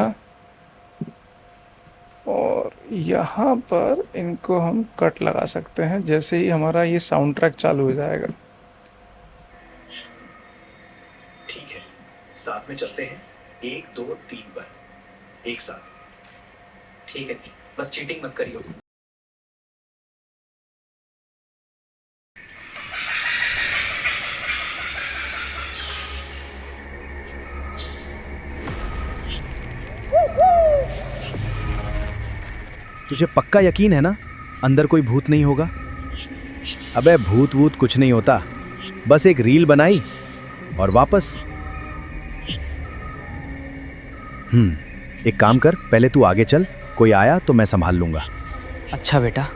Speaker 3: यहाँ पर इनको हम कट लगा सकते हैं जैसे ही हमारा ये साउंड ट्रैक चालू हो जाएगा।
Speaker 1: ठीक है, साथ में चलते हैं 1 2 3 पर एक साथ।
Speaker 6: ठीक है, बस चीटिंग मत करियो।
Speaker 1: तुझे पक्का यकीन है ना अंदर कोई भूत नहीं होगा? अबे भूत वूत कुछ नहीं होता, बस एक रील बनाई और वापस। एक काम कर, पहले तू आगे चल, कोई आया तो मैं संभाल लूंगा।
Speaker 2: अच्छा बेटा,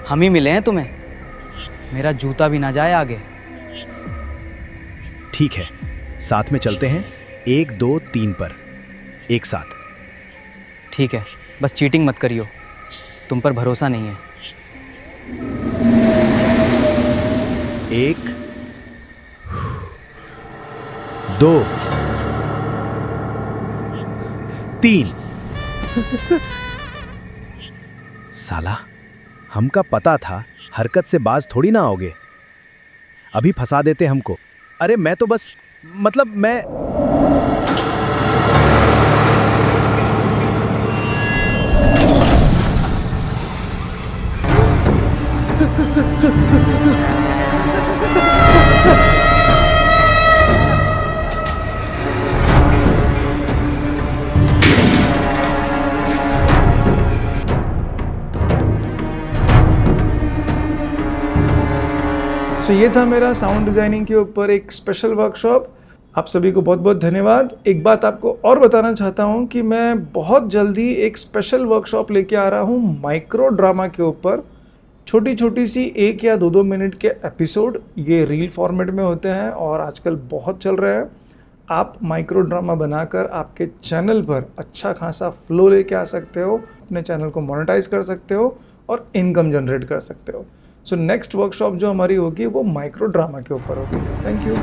Speaker 2: हम ही मिले हैं तुम्हें, मेरा जूता भी ना जाए आगे।
Speaker 1: ठीक है, साथ में चलते हैं 1 2 3 पर एक साथ।
Speaker 2: ठीक है, बस चीटिंग मत करियो, तुम पर भरोसा नहीं है।
Speaker 1: 1 2 3। साला, हमका पता था हरकत से बाज थोड़ी ना आओगे, अभी फंसा देते हमको। अरे मैं तो बस मतलब मैं
Speaker 3: तो ये था मेरा साउंड डिज़ाइनिंग के ऊपर एक स्पेशल वर्कशॉप। आप सभी को बहुत बहुत धन्यवाद। एक बात आपको और बताना चाहता हूँ कि मैं बहुत जल्दी एक स्पेशल वर्कशॉप लेके आ रहा हूँ माइक्रो ड्रामा के ऊपर। छोटी छोटी सी 1 या 2 मिनट के एपिसोड ये रील फॉर्मेट में होते हैं और आजकल बहुत चल रहे हैं। आप माइक्रो ड्रामा बनाकर आपके चैनल पर अच्छा खासा फ्लो लेके आ सकते हो, अपने चैनल को मोनेटाइज कर सकते हो और इनकम जनरेट कर सकते हो। सो नेक्स्ट वर्कशॉप जो हमारी होगी वो माइक्रो ड्रामा के ऊपर होगी। Thank you.